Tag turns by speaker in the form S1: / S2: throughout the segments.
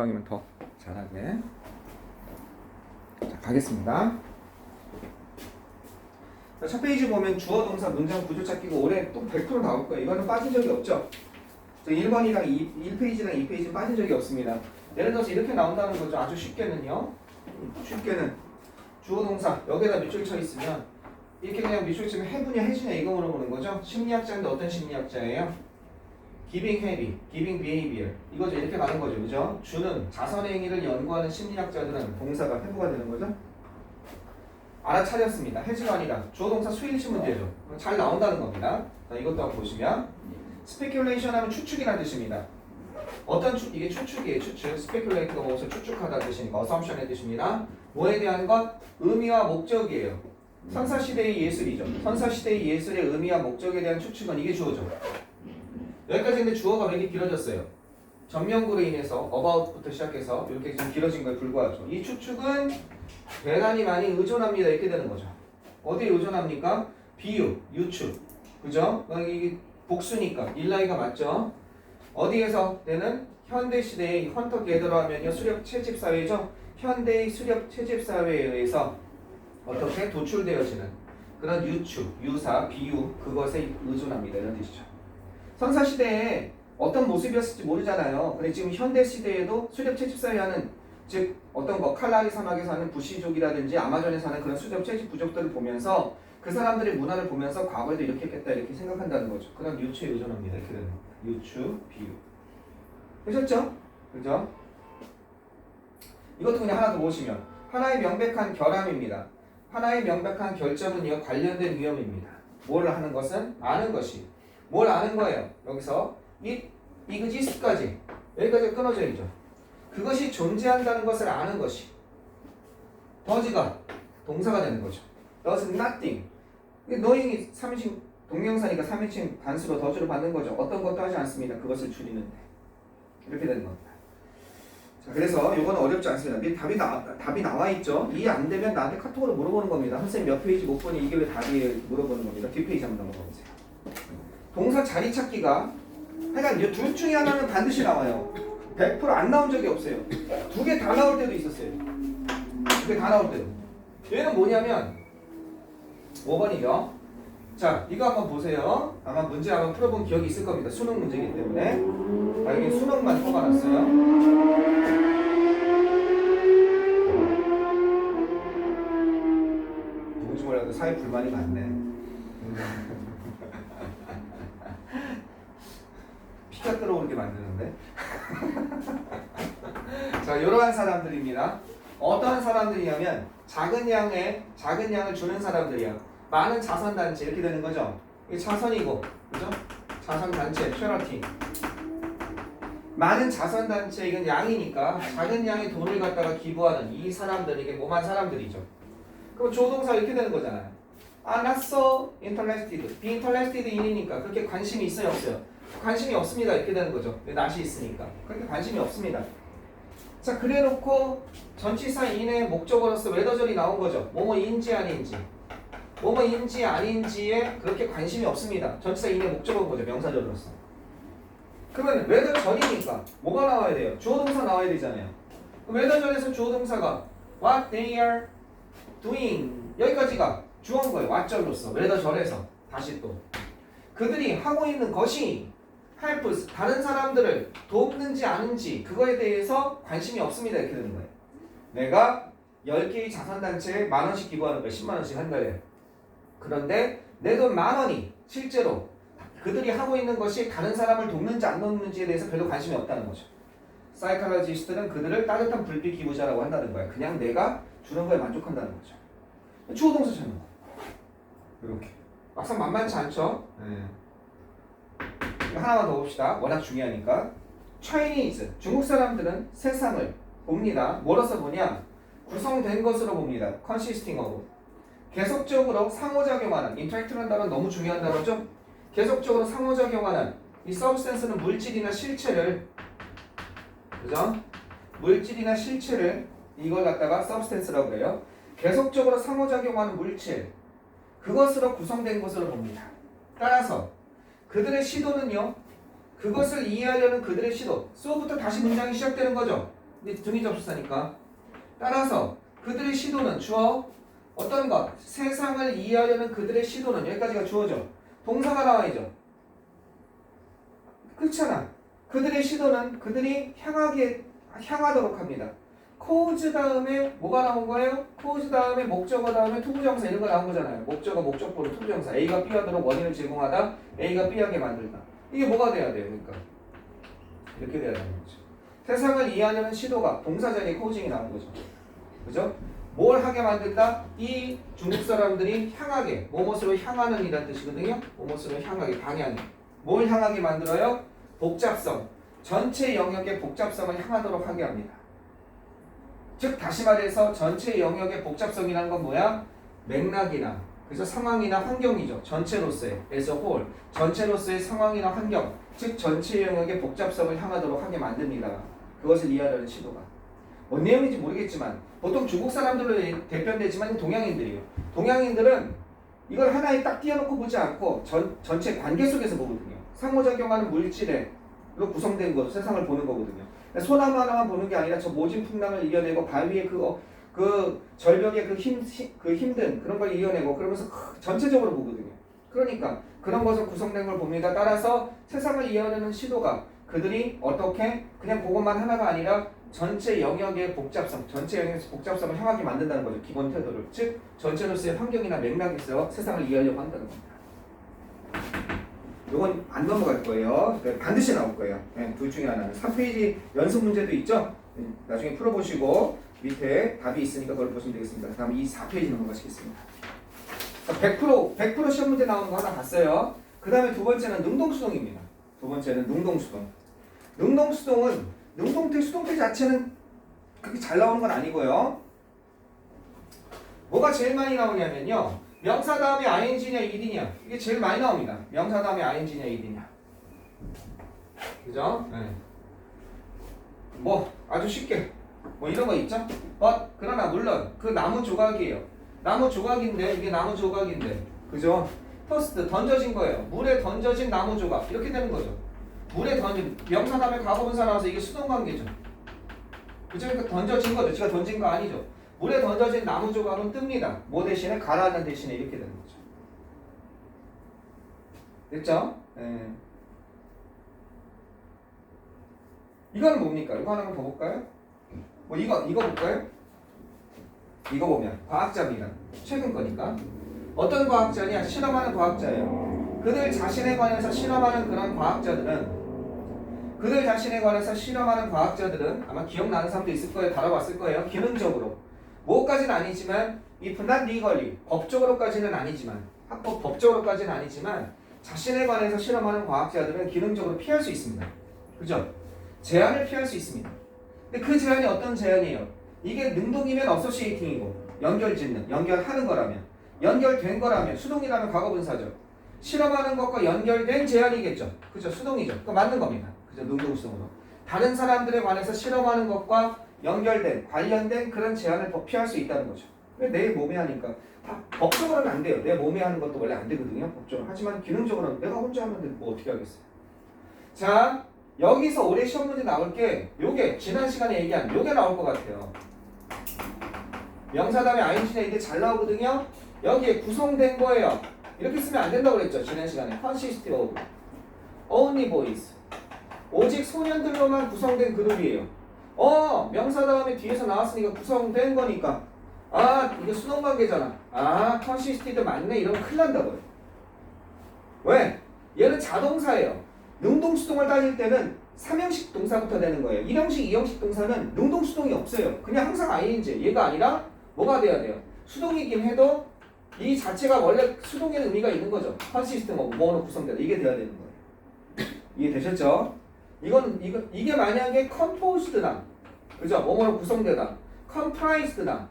S1: 이면 더 잘하게. 자, 가겠습니다. 자, 첫 페이지 보면 주어 동사 문장 구조 찾기가 올해 또 100% 나올 거예요. 이거는 빠진 적이 없죠. 1번이랑 1페이지랑 2페이지는 빠진 적이 없습니다. 예를 들어서 이렇게 나온다는 거죠. 아주 쉽게는요. 쉽게는 주어 동사 여기에다 밑줄 쳐 있으면 이렇게 그냥 밑줄 치면 해부냐 해주냐 이거 물어보는 거죠. 심리학자인데 어떤 심리학자예요? Giving habit, giving behavior 이거죠. 이렇게 가는 거죠. 그죠? 주는 자선의 행위를 연구하는 심리학자들은 동사가 해부가 되는 거죠. 알아차렸습니다. 해주가 아니라 주어 동사 수일치 문제죠. 잘 나온다는 겁니다. 자, 이것도 한번 보시면 speculation 하면 추측이라는 뜻입니다. 어떤 이게 추측이에요. 추측. speculate가 뭐서 추측하다 뜻이니까 assumption의 뜻입니다. 뭐에 대한 것? 의미와 목적이에요. 선사시대의 예술이죠. 선사시대의 예술의 의미와 목적에 대한 추측은 이게 주어죠. 여기까지 근데 주어가 왜 이렇게 길어졌어요? 전명구로 인해서 about부터 시작해서 이렇게 좀 길어진 거에 불과하죠. 이 추측은 대단히 많이 의존합니다. 이렇게 되는 거죠. 어디에 의존합니까? 비유, 유추. 그죠? 이게 복수니까 일라이가 맞죠? 어디에서? 때는 현대시대의 헌터 게더러 하면요 수렵 채집 사회죠. 현대의 수렵 채집 사회에 의해서 어떻게 도출되어지는 그런 유추, 유사, 비유 그것에 의존합니다. 이런 뜻이죠. 선사시대에 어떤 모습이었을지 모르잖아요. 근데 지금 현대시대에도 수렵 채집 사회하는 즉 어떤 거 칼라리 사막에 사는 부시족이라든지 아마존에 사는 그런 수렵 채집 부족들을 보면서 그 사람들의 문화를 보면서 과거에도 이렇게 했겠다 이렇게 생각한다는 거죠. 그런 유추에 의존합니다. 이렇게 되는 거. 유추, 비유. 되셨죠? 그죠? 이것도 그냥 하나 더 보시면 하나의 명백한 결함입니다. 하나의 명백한 결점은요 관련된 위험입니다. 뭘 하는 것은 아는 것이 뭘 아는 거예요. 여기서 it exist까지 여기까지 끊어져 있죠. 그것이 존재한다는 것을 아는 것이 does가 동사가 되는 거죠. does nothing. knowing이 3인칭 동명사니까 3인칭 단수로 does를 받는 거죠. 어떤 것도 하지 않습니다. 그것을 줄이는데 이렇게 되는 겁니다. 자, 그래서 이거는 어렵지 않습니다. 답이 나와 있죠. 이해 안 되면 나한테 카톡으로 물어보는 겁니다. 선생님 몇 페이지 못 보니 이게 왜 답이에요? 물어보는 겁니다. 뒷페이지 한번 넘어가 보세요. 동사 자리 찾기가 하여간 이 둘 중에 하나는 반드시 나와요. 100%안 나온 적이 없어요. 두 개 다 나올 때도 있었어요. 두 개 다 나올 때도. 얘는 뭐냐면 5번이죠. 자, 이거 한번 보세요. 아마 문제 한번 풀어본 기억이 있을 겁니다. 수능 문제이기 때문에. 여기 수능만 뽑아놨어요. 누군지 몰라도 사회 불만이 많네. 피가 끓어오르게 만드는데. 자, 이러한 사람들입니다. 어떠한 사람들이냐면 작은 양을 주는 사람들이야. 많은 자선단체 이렇게 되는 거죠. 이게 자선이고, 그죠? 자선단체, 쉐러티. 많은 자선단체 이건 양이니까 작은 양의 돈을 갖다가 기부하는 이 사람들에게 뭐만 사람들이죠. 그럼 조동사 이렇게 되는 거잖아요. not so interested, be interested in이니까 그렇게 관심이 있어요, 없어요? 관심이 없습니다. 이렇게 되는 거죠. not이 있으니까 그렇게 관심이 없습니다. 자, 그래놓고 전치사 in의 목적어로서 whether절이 나온 거죠. 뭐뭐인지 아닌지, 뭐뭐인지 아닌지에 그렇게 관심이 없습니다. 전치사 in의 목적어인 거죠. 명사절로서. 그러면 whether절이니까 뭐가 나와야 돼요? 주어동사 나와야 되잖아요. 그럼 whether절에서 주어동사가 what they are doing 여기까지가 주어인 거예요. what절로서 whether절에서 다시 또 그들이 하고 있는 것이 help 다른 사람들을 돕는지 아닌지 그거에 대해서 관심이 없습니다. 이렇게 되는 거예요. 내가 10개의 자선단체에 10,000원씩 기부하는 거예요. 100,000원씩 한 달에. 그런데 내 돈 10,000원이 실제로 그들이 하고 있는 것이 다른 사람을 돕는지 안 돕는지에 대해서 별로 관심이 없다는 거죠. 사이칼로지스트는 그들을 따뜻한 불빛 기부자라고 한다는 거예요. 그냥 내가 주는 거에 만족한다는 거죠. 주어동사 찾는 거. 이렇게. 막상 만만치 않죠? 네. 하나만 더 봅시다. 워낙 중요하니까. Chinese, 중국 사람들은 세상을 봅니다. 뭐로서 보냐? 구성된 것으로 봅니다. consisting of. 계속적으로 상호작용하는, interact라는 단어는 너무 중요한 단어죠? 계속적으로 상호작용하는 이 substance는 물질이나 실체를, 그죠? 물질이나 실체를 이걸 갖다가 substance라고 해요. 계속적으로 상호작용하는 물질, 그것으로 구성된 것으로 봅니다. 따라서 그들의 시도는요, 그것을 이해하려는 그들의 시도, so부터 다시 문장이 시작되는 거죠. 근데 등위접속사니까. 따라서 그들의 시도는 주어 어떤 것? 세상을 이해하려는 그들의 시도는 여기까지가 주어죠. 동사가 나와야죠. 그렇잖아. 그들의 시도는 그들이 향하도록 합니다. cause 다음에 뭐가 나온 거예요? cause 다음에 목적어 다음에 투부정사 이런 거 나온 거잖아요. 목적어, 목적보로 투부정사. A가 B하도록 원인을 제공하다. A가 B하게 만들다. 이게 뭐가 돼야 돼요? 그러니까 이렇게 돼야 되는 거죠. 세상을 이해하려는 시도가 동사 자리에 causeing이 나온 거죠. 그죠? 뭘 하게 만든다? 이 중국 사람들이 향하게, 뭐뭇으로 향하는 이란 뜻이거든요. 뭐뭇으로 향하게, 방향이. 뭘 향하게 만들어요? 복잡성. 전체 영역의 복잡성을 향하도록 하게 합니다. 즉 다시 말해서 전체 영역의 복잡성이라는 건 뭐야? 맥락이나 그래서 상황이나 환경이죠. 전체로서의 as a whole. 전체로서의 상황이나 환경. 즉 전체 영역의 복잡성을 향하도록 하게 만듭니다. 그것을 이해하려는 시도가. 뭔 내용인지 모르겠지만 보통 중국 사람들로 대표되지만 동양인들이에요. 동양인들은 이걸 하나에 딱 띄워놓고 보지 않고 전체 관계 속에서 보거든요. 상호작용하는 물질로 구성된 것, 세상을 보는 거거든요. 소나무 하나만 보는 게 아니라 저 모진 풍랑을 이겨내고 바위의 그 절벽의 그 힘든 그런 걸 이겨내고 그러면서 전체적으로 보거든요. 그러니까 그런 것을 구성된 걸 봅니다. 따라서 세상을 이해하려는 시도가 그들이 어떻게 그냥 그것만 하나가 아니라 전체 영역의 복잡성, 전체 영역의 복잡성을 향하게 만든다는 거죠. 기본 태도를. 즉 전체로서의 환경이나 맥락에서 세상을 이해하려고 한다는 겁니다. 이건 안 넘어갈 거예요. 반드시 나올 거예요. 둘 중에 하나는. 3페이지 연습 문제도 있죠. 나중에 풀어보시고 밑에 답이 있으니까 그걸 보시면 되겠습니다. 다음 이 4페이지 넘어가시겠습니다. 100% 시험 문제 나오는 거 하나 봤어요. 그 다음에 두 번째는 능동수동입니다. 두 번째는 능동수동. 능동태, 수동태 자체는 그렇게 잘 나오는 건 아니고요. 뭐가 제일 많이 나오냐면요. 명사 다음에 ing냐 ed냐 이게 제일 많이 나옵니다. 명사 다음에 ing냐 ed냐. 그죠? 네. 뭐 아주 쉽게 뭐 이런 거 있죠? 그러나 물론 그 나무 조각이에요. 나무 조각인데 이게 나무 조각인데 그죠? 퍼스트 던져진 거예요. 물에 던져진 나무 조각 이렇게 되는 거죠. 물에 던진 명사 다음에 과거분사 나와서 이게 수동관계죠. 그죠? 그러니까 던져진 거죠. 제가 던진 거 아니죠. 물에 던져진 나무 조각은 뜹니다. 뭐 대신에 가라앉는 대신에 이렇게 되는 거죠. 됐죠? 네. 이거는 뭡니까? 이거 하나 더 볼까요? 뭐 이거 볼까요? 이거 보면 과학자입니다. 최근 거니까. 어떤 과학자냐? 실험하는 과학자예요. 그들 자신에 관해서 실험하는 그런 과학자들은 아마 기억나는 사람도 있을 거예요. 다뤄봤을 거예요. 기능적으로. 뭐까지는 아니지만 if not legally 법적으로까지는 아니지만 합법 법적으로까지는 아니지만 자신에 관해서 실험하는 과학자들은 기능적으로 피할 수 있습니다. 그죠? 제한을 피할 수 있습니다. 근데 그 제한이 어떤 제한이에요? 이게 능동이면 어소시에이팅이고 연결하는 거라면 연결된 거라면 수동이라면 과거분사죠. 실험하는 것과 연결된 제한이겠죠. 그죠? 수동이죠. 그거 맞는 겁니다. 그죠? 능동수동으로. 다른 사람들에 관해서 실험하는 것과 관련된 그런 제한을 피할 수 있다는 거죠. 내 몸에 하니까 법적으로는 안 돼요. 내 몸에 하는 것도 원래 안 되거든요. 법적으로. 하지만 기능적으로는 내가 혼자 하면 뭐 어떻게 하겠어요. 자, 여기서 올해 시험 문제 나올 게 요게 지난 시간에 얘기한 요게 나올 것 같아요. 명사 다음에 ing나 이게 잘 나오거든요. 여기에 구성된 거예요. 이렇게 쓰면 안 된다고 그랬죠. 지난 시간에 consist of only boys. 오직 소년들로만 구성된 그룹이에요. 명사 다음에 뒤에서 나왔으니까 구성된 거니까 이게 수동관계잖아. consisted 맞네 이러면 큰일 난다고요. 왜? 얘는 자동사예요. 능동수동을 따질 때는 3형식 동사부터 되는 거예요. 1형식, 2형식 동사는 능동수동이 없어요. 그냥 항상 ing. 얘가 아니라 뭐가 돼야 돼요? 수동이긴 해도 이 자체가 원래 수동에는 의미가 있는 거죠. consist 뭐로 구성되다. 이게 돼야 되는 거예요. 이해되셨죠? 이게 만약에 composed나 그죠? 뭐뭐로 구성되다. comprised나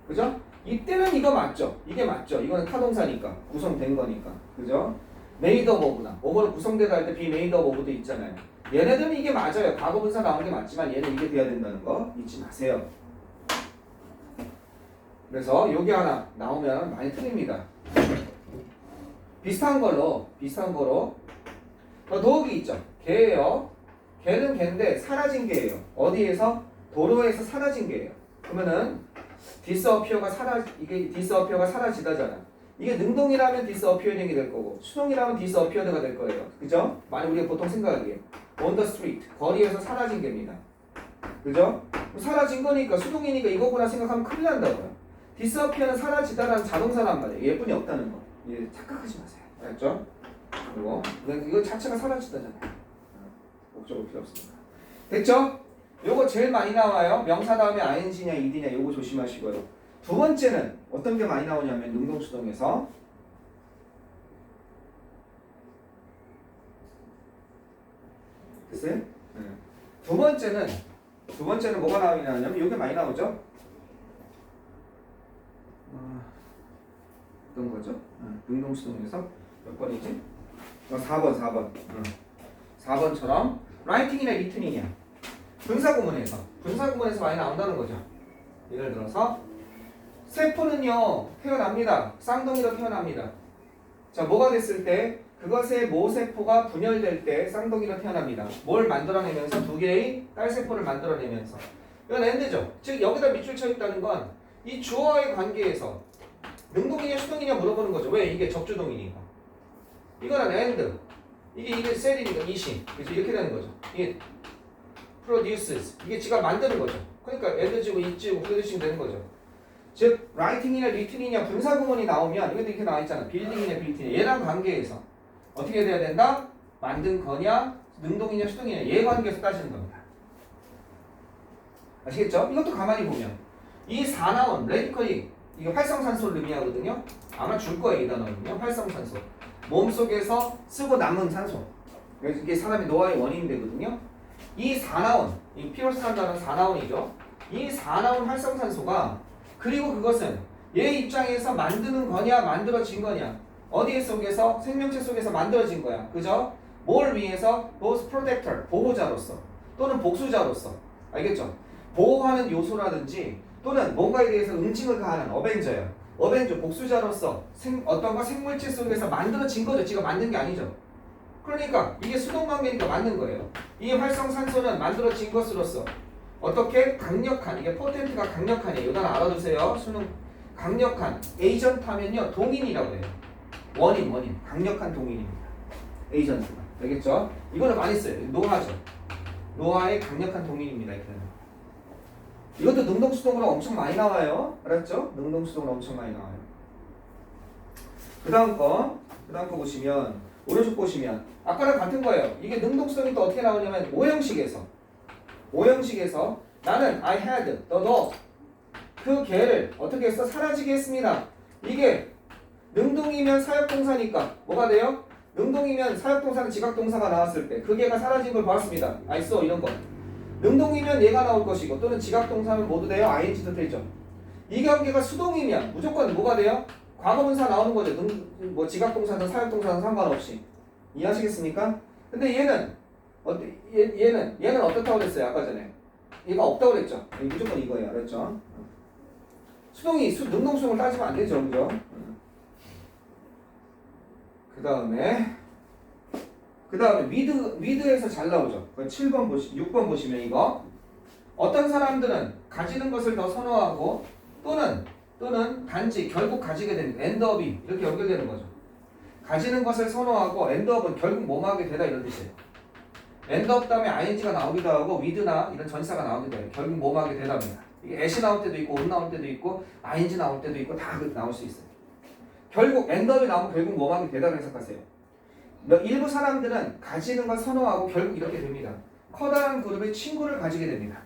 S1: 그죠? 이때는 이거 맞죠? 이게 맞죠? 이거는 타동사니까 구성된 거니까 그죠? made of of나 뭐뭐로 구성되다 할 때 be made of of도 있잖아요. 얘네들은 이게 맞아요. 과거분사 나오는 게 맞지만 얘는 이게 돼야 된다는 거 잊지 마세요. 그래서 요게 하나 나오면 많이 틀립니다. 비슷한 거로 더욱이 있죠. 걔예요. 걔는 걔인데 사라진 개예요. 어디에서? 도로에서 사라진 개예요. 그러면은 disappear가 이게 disappear가 사라지다잖아. 이게 능동이라면 disappearing이 될 거고 수동이라면 disappeared가 될 거예요. 그죠? 많이 우리가 보통 생각하기에 on the street 거리에서 사라진 개입니다. 그죠? 사라진 거니까 수동이니까 이거구나 생각하면 큰일 난다고요. disappear는 사라지다라는 자동사란 말이에요. 예쁜이 없다는 거. 예, 착각하지 마세요. 알았죠? 그리고 이거 자체가 사라지다잖아요. 목적어 필요 없습니다. 됐죠? 요거 제일 많이 나와요. 명사 다음에 ing냐 ed냐 요거 조심하시고요. 두 번째는 어떤 게 많이 나오냐면 능동수동에서 됐어요? 두 번째는 뭐가 나오냐면 요게 많이 나오죠? 어떤 거죠? 능동수동에서 몇 번이지? 4번. 4번처럼 writing이나 written이냐 분사구문에서 많이 나온다는 거죠. 예를 들어서 세포는요 태어납니다. 쌍둥이로 태어납니다. 자, 뭐가 됐을 때 그것의 모세포가 분열될 때 쌍둥이로 태어납니다. 뭘 만들어내면서 두 개의 딸세포를 만들어내면서 이건 엔드죠. 즉 여기다 밑줄 쳐 있다는 건 이 주어와의 관계에서 능동이냐 수동이냐 물어보는 거죠. 왜? 이게 적주동이니까. 이거는 엔드. 이게 셀이니까 이심. 그래서 이렇게 되는 거죠. 이게 produces. 이게 지가 만드는 거죠. 그러니까 엔드지고 있지고 producing 되는 거죠. 즉 writing이냐 written이냐 분사구문이 나오면 이것도 이렇게 나와 있잖아. building이냐 built이냐 얘랑 관계에서 어떻게 돼야 된다? 만든 거냐 능동이냐 수동이냐 얘 관계에서 따지는 겁니다. 아시겠죠? 이것도 가만히 보면 이 4나온 레디컬이 이게 활성산소를 의미하거든요. 아마 줄 거예요 이 단어는요. 활성산소. 몸속에서 쓰고 남은 산소. 그래서 이게 사람의 노화의 원인이 되거든요. 이 4나온 이 피로스한다는 4나온이죠. 이 4나온 활성산소가 그리고 그것은 얘 입장에서 만드는 거냐 만들어진 거냐 어디에 속에서 생명체 속에서 만들어진 거야. 그죠? 뭘 위해서? both protector 보호자로서 또는 복수자로서 알겠죠? 보호하는 요소라든지 또는 뭔가에 대해서 응징을 가하는 어벤져예요. 어벤져 복수자로서 어떤 거 생물체 속에서 만들어진 거죠. 지가 만든 게 아니죠. 그러니까 이게 수동관계니까 맞는 거예요. 이 활성산소는 만들어진 것으로서 어떻게 강력한 이게 포텐트가 강력하네요. 이거 하나 알아두세요. 수능 강력한 에이전트 하면요 동인이라고 해요. 원인 강력한 동인입니다. 에이전트가 알겠죠? 이거는 많이 써요. 노화죠. 노화의 강력한 동인입니다. 이렇게. 이것도 능동수동으로 엄청 많이 나와요. 알았죠? 능동수동으로 엄청 많이 나와요. 그 다음 거 보시면 오른쪽 보시면 아까랑 같은 거예요. 이게 능동수동이 또 어떻게 나오냐면 오형식에서 나는 I had the dog 그 개를 어떻게 했어? 사라지게 했습니다. 이게 능동이면 사역동사니까 뭐가 돼요? 능동이면 사역동사는 지각동사가 나왔을 때 그 개가 사라진 걸 보았습니다. I saw 이런 거. 능동이면 얘가 나올 것이고 또는 지각동사면 모두 돼요. ing도 되죠. 이 관계가 수동이면 무조건 뭐가 돼요? 과거분사 나오는 거죠. 뭐 지각동사든 사역동사든 상관없이. 이해하시겠습니까? 근데 얘는 어떻다고 그랬어요? 아까 전에 얘가 없다고 그랬죠. 무조건 이거예요. 알았죠? 능동수동을 따지면 안 되죠. 그죠? 그 다음에 위드에서 잘 나오죠. 6번 보시면 이거 어떤 사람들은 가지는 것을 더 선호하고 또는 단지 결국 가지게 되는 엔드업이 이렇게 연결되는 거죠. 가지는 것을 선호하고 엔드업은 결국 뭐하게 되다 이런 뜻이에요. 엔드업 다음에 ing가 나오기도 하고 with나 이런 전치사가 나오기도 해요. 결국 뭐하게 되답니다. 이게 at이 나올 때도 있고 on 나올 때도 있고 ing 나올 때도 있고 다 나올 수 있어요. 결국 엔드업이 나오면 결국 뭐하게 되다고 해석하세요. 일부 사람들은 가지는 걸 선호하고 결국 이렇게 됩니다. 커다란 그룹의 친구를 가지게 됩니다.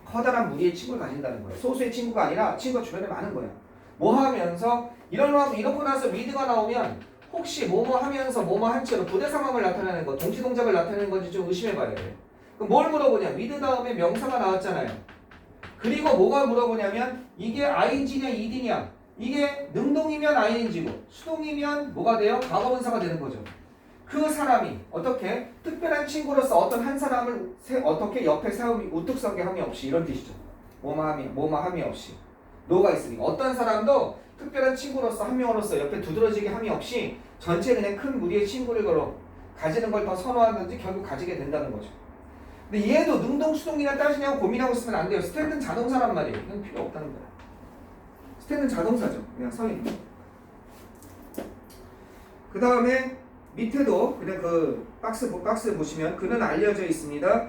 S1: 커다란 무리의 친구를 가진다는 거예요. 소수의 친구가 아니라 친구가 주변에 많은 거예요. 뭐 하면서 이러고 나서 위드가 나오면 혹시 뭐뭐 하면서 뭐뭐 한 채로 부대 상황을 나타내는 거, 동시 동작을 나타내는 건지 좀 의심해 봐야 돼요. 그럼 뭘 물어보냐? 위드 다음에 명사가 나왔잖아요. 그리고 뭐가 물어보냐면 이게 ing냐 ed냐? 이게 능동이면 ing고 수동이면 뭐가 돼요? 과거분사가 되는 거죠. 그 사람이 어떻게 특별한 친구로서 어떤 한 사람을 어떻게 옆에 세움이 우뚝 서게 함이 없이 이런 뜻이죠. 뭐뭐함이 없이 노가 있으니까 어떤 사람도 특별한 친구로서 한 명으로서 옆에 두드러지게 함이 없이 전체 그냥 큰 무리의 친구를 걸어 가지는 걸 더 선호하든지 결국 가지게 된다는 거죠. 근데 얘도 능동수동이나 따지냐고 고민하고 있으면 안 돼요. 스탠드는 자동사란 말이에요. 이건 필요 없다는 거야. 스탠드는 자동사죠. 그냥 서 있는 거. 그 다음에 밑에도 그냥 그 박스 보시면 그는 알려져 있습니다.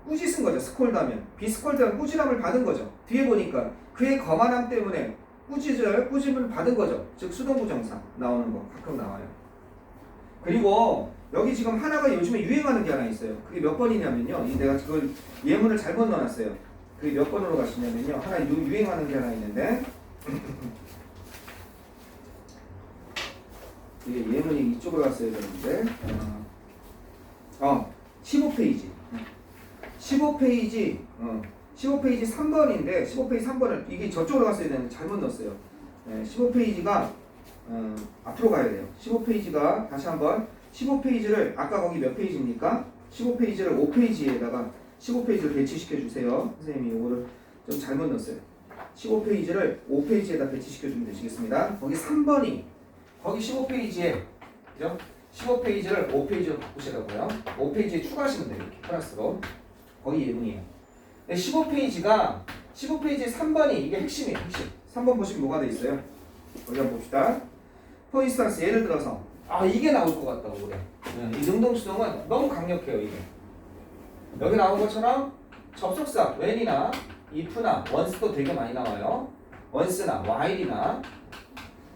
S1: 꾸짖 쓴 거죠. 스콜드하면. 비스콜드하면 꾸지람을 받은 거죠. 뒤에 보니까 그의 거만함 때문에 꾸짐을 받은 거죠. 즉 수동부정사 나오는 거 가끔 나와요. 그리고 여기 지금 하나가 요즘에 유행하는 게 하나 있어요. 그게 몇 번이냐면요. 내가 그걸 예문을 잘못 넣어놨어요. 그게 몇 번으로 가시냐면요. 하나 유행하는 게 하나 있는데 이게 예문이 이쪽으로 갔어야 되는데 15페이지 15페이지 15페이지 3번인데 15페이지 3번을 이게 저쪽으로 갔어야 되는데 잘못 넣었어요. 15페이지가 앞으로 가야 돼요. 15페이지가 다시 한번 15페이지를 아까 거기 몇 페이지입니까? 15페이지를 5페이지에다가 15페이지를 배치시켜 주세요. 선생님이 이거를 좀 잘못 넣었어요. 15페이지를 5페이지에다 배치시켜 주면 되시겠습니다. 거기 3번이 거기 15페이지에 그죠? 15페이지를 5페이지로 바꾸시라고요. 5페이지에 추가하시면 돼요. 이렇게 플러스로. 거기 예문이에요. 15페이지가 15페이지 3번이 이게 핵심이에요. 핵심. 3번 보시면 뭐가 돼 있어요? 여기 한번 봅시다. For instance, 예를 들어서 이게 나올 것 같다고 그래. 이 능동수동은 너무 강력해요. 이게 여기 나온 것처럼 접속사 when이나 if나 once도 되게 많이 나와요. once나 while이나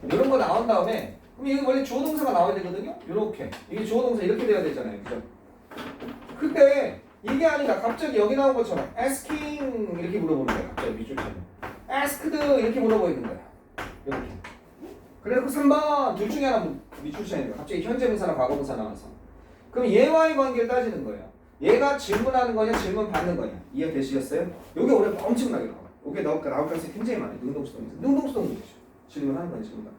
S1: 이런 거 나온 다음에 그럼 이게 원래 주어 동사가 나와야 되거든요. 이렇게 이게 주어 동사 이렇게 돼야 되잖아요. 그죠? 그때 이게 아니라 갑자기 여기 나온 것처럼 asking 이렇게 물어보는 거야. 갑자기 밑줄처럼 asked 이렇게 물어보이는 거야. 이렇게. 그래서 3번 둘 중에 하나 밑줄쳐야 갑자기 현재 분사나 과거 분사 나와서 그럼 얘와의 관계를 따지는 거예요. 얘가 질문하는 거냐 질문 받는 거냐 이해되시겠어요? 요게 올해 엄청나게 나와요. 요게 나올 가능성이 굉장히 많아요. 능동수동에서 능동수동 문제죠. 질문하는 거냐 질문 받는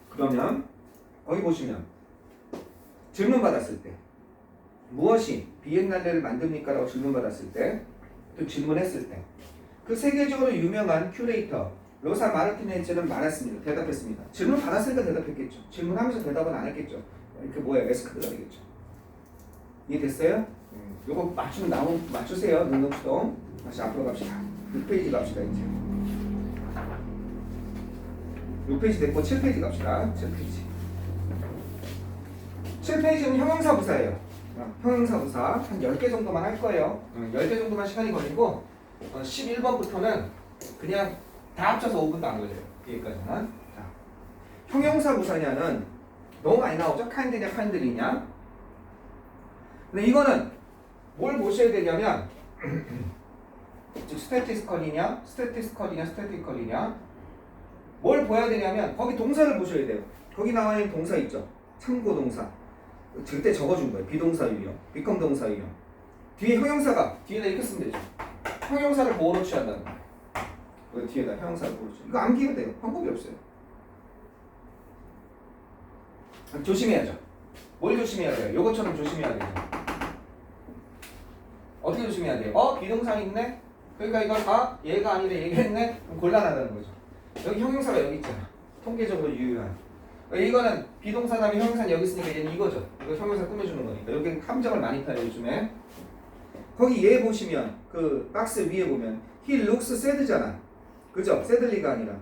S1: 그러면 거기 보시면 질문 받았을 때 무엇이 비엔날레를 만듭니까? 라고 질문 받았을 때 또 질문했을 때 그 세계적으로 유명한 큐레이터 로사 마르티네즈는 말했습니다. 대답했습니다. 질문 받았으니까 대답했겠죠. 질문하면서 대답은 안 했겠죠. 이렇게 뭐야 에스크드가 되겠죠. 이해됐어요? 요거 맞추세요. 능동수동. 다시 앞으로 갑시다. 6페이지 갑시다 이제. 6페이지 됐고 7페이지 갑시다. 7페이지. 7페이지는 형용사 부사예요. 형용사 부사 한 10개 정도만 할 거예요. 10개 정도만 시간이 걸리고 11번부터는 그냥 다 합쳐서 5분도 안 걸려요. 여기까지는. 자, 형용사 부사냐는 너무 많이 나오죠? kind냐 kindly냐. 근데 이거는 뭘 보셔야 되냐면 즉 statistical이냐 statical이냐 뭘 보여야 되냐면 거기 동사를 보셔야 돼요. 거기 나와 있는 동사 있죠? 참고 동사. 절대 적어준 거예요. 비동사 유형, become 동사 유형. 뒤에 형용사가 뒤에다 이렇게 쓰면 되죠. 형용사를 보호로 취한다는 거예요. 그 뒤에다 형용사를 보호로 취. 이거 암기가 돼요. 방법이 없어요. 조심해야죠. 뭘 조심해야 돼요? 요것처럼 조심해야 돼요. 어떻게 조심해야 돼요? 비동사 있네? 그러니까 이걸 얘가 아니라 얘가 있네? 그럼 곤란하다는 거죠. 여기 형용사가 여기 있잖아. 통계적으로 유효한. 이거는 비동사 다음에 형용사는 여기 있으니까 얘는 이거죠. 이거 형용사 꾸며주는 거니까. 여기 함정을 많이 타요 요즘에. 거기 얘 보시면 그 박스 위에 보면 he looks sad잖아. 그죠? sadly가 아니라.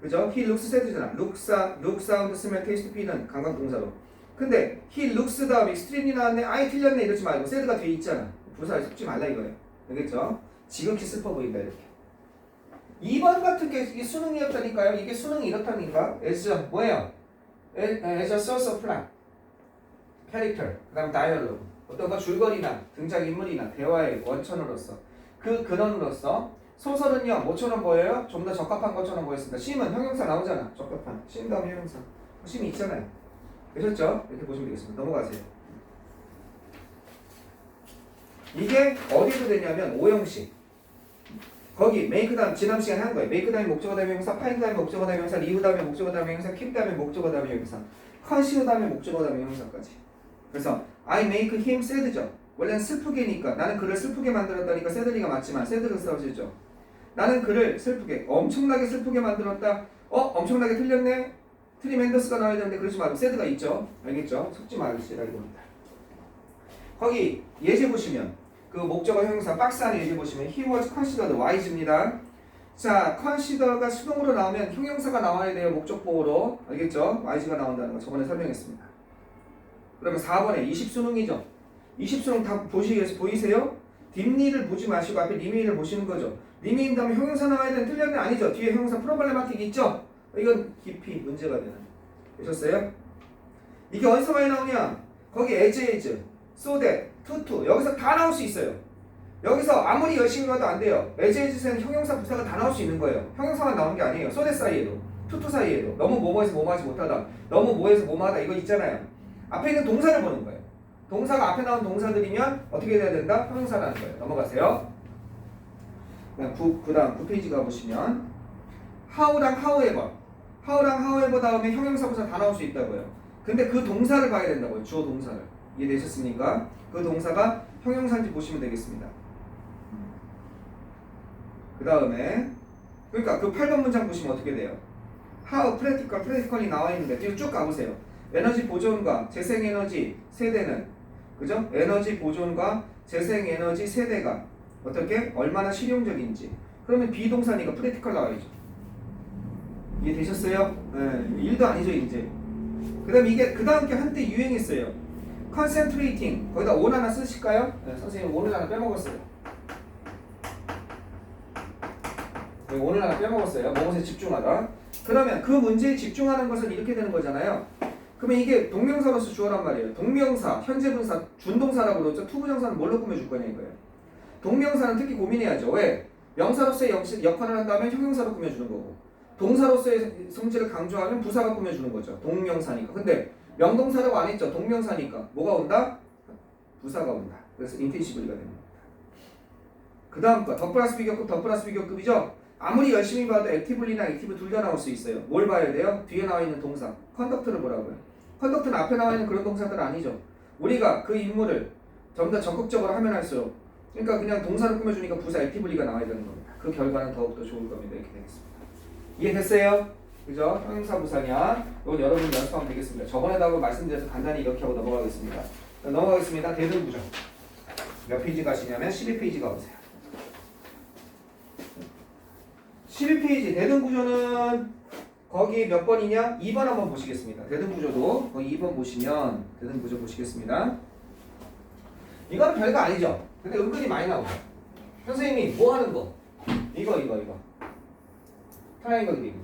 S1: 그죠? he looks sad잖아. look sound, smell, taste, fee는 관광동사로. 근데 he looks 다음에 extreme이 나왔네. 아예 틀렸네 이러지 말고 sad가 뒤에 있잖아. 부사를 섞지 말라 이거예요. 알겠죠? 지극히 슬퍼 보인다 이렇게. 2번 같은 게 이게 수능이었다니까요. 이게 수능이 이렇다니까. as 뭐예요? as a source of plot, character, 그 다음 dialogue. 어떤 거 줄거리나 등장인물이나 대화의 원천으로서 그 근원으로서 소설은요 뭐처럼 보여요? 좀 더 적합한 것처럼 보였습니다. 심은 형용사 나오잖아. 적합한. 심 다음 형용사. 심이 있잖아요. 되셨죠? 이렇게 보시면 되겠습니다. 넘어가세요. 이게 어디서 되냐면 오형식. 거기 make 다음 지난 시간에 한 거예요. make 다음에 목적어 다음에 형용사, find 다음에 목적어 다음에 형용사, leave 다음에 목적어 다음에 형용사, keep 다음에 목적어 다음에 형용사, consider 다음에 목적어 다음에 형용사까지. 그래서 I make him sad죠. 원래는 슬프게니까 나는 그를 슬프게 만들었다니까 sadly가 맞지만 sad로 써지죠. 나는 그를 슬프게 엄청나게 슬프게 만들었다. 엄청나게 틀렸네. 트리멘더스가 나와야 되는데 그러지 말고 새드가 있죠. 알겠죠? 속지 말으시라 이겁니다. 거기 예제 보시면 그 목적어 형용사 박스 안에 예제 보시면 he was considered wise입니다. 자, consider가 수동으로 나오면 형용사가 나와야 돼요. 목적보호로. 알겠죠? wise가 나온다는 거 저번에 설명했습니다. 그러면 4번에 20수능이죠. 20수능 다 보이세요? 뒷니를 보지 마시고 앞에 리메인을 보시는 거죠. 리메인 다음에 형용사 나와야 되는 틀렸는 아니죠. 뒤에 형용사 프로블레마틱 있죠. 이건 깊이 문제가 되는. 되셨어요? 이게 어디서 많이 나오냐? 거기 as, so that, to 여기서 다 나올 수 있어요. 여기서 아무리 열심히 봐도 안 돼요. as, 형용사 부사가 다 나올 수 있는 거예요. 형용사만 나오는 게 아니에요. so that 사이에도, to 사이에도 너무 뭐뭐해서 뭐뭐하지 못하다, 너무 뭐해서 뭐뭐하다 이거 있잖아요. 앞에 있는 동사를 보는 거예요. 동사가 앞에 나온 동사들이면 어떻게 돼야 된다? 형용사라는 거예요. 넘어가세요. 그 다음 9페이지 가보시면 how랑 however 다음에 형용사 부사 다 나올 수 있다고요. 근데 그 동사를 봐야 된다고요. 주어 동사를. 이해되셨습니까? 그 동사가 형용사인지 보시면 되겠습니다. 그 다음에 그러니까 그 8번 문장 보시면 어떻게 돼요? how, practically 나와 있는데 뒤로 쭉 가보세요. 에너지 보존과 재생에너지 세대는 그죠? 에너지 보존과 재생에너지 세대가 어떻게? 얼마나 실용적인지. 그러면 비동사니까 practical 나와야죠. 이해되셨어요? 네, 일도 아니죠 이제. 그 다음에 이게 그 다음 게 한때 유행했어요. concentrating 거기다 on 하나 쓰실까요? 네, 선생님 on을 하나 빼먹었어요. 네, on을 하나 빼먹었어요. 무엇에 집중하다. 그러면 그 문제에 집중하는 것은 이렇게 되는 거잖아요. 그러면 이게 동명사로서 주어란 말이에요. 동명사, 현재분사, 준동사라고 그러죠. 투부정사는 뭘로 꾸며줄 거냐 이거예요. 동명사는 특히 고민해야죠. 왜? 명사로서의 역할을 한다면 형용사로 꾸며주는 거고 동사로서의 성질을 강조하면 부사가 꾸며주는 거죠. 동명사니까. 근데 명동사라고 안 했죠. 동명사니까 뭐가 온다? 부사가 온다. 그래서 인텐시브리가 됩니다. 그 다음 거 더 플러스 비교급이죠. 아무리 열심히 봐도 액티블리나 액티브 둘 다 나올 수 있어요. 뭘 봐야 돼요? 뒤에 나와 있는 동사 컨덕트를 보라고요. 컨덕트는 앞에 나와 있는 그런 동사들 아니죠. 우리가 그 임무를 좀 더 적극적으로 하면 할수록 그러니까 그냥 동사를 꾸며주니까 부사 액티블리가 나와야 되는 겁니다. 그 결과는 더욱더 좋을 겁니다. 이렇게 되겠습니다. 이해됐어요? 그죠? 형용사 부사냐? 이건 여러분이 연습하면 되겠습니다. 저번에도 말씀드려서 간단히 이렇게 하고 넘어가겠습니다. 넘어가겠습니다. 대등구조. 몇 페이지 가시냐면 12페이지 가보세요. 12페이지 대등구조는 거기 몇 번이냐? 2번 한번 보시겠습니다. 대등구조도 거기 2번 보시면 대등구조 보시겠습니다. 이거는 별거 아니죠? 근데 은근히 많이 나오죠. 선생님이 뭐 하는 거? 이거 트라이앵글 그림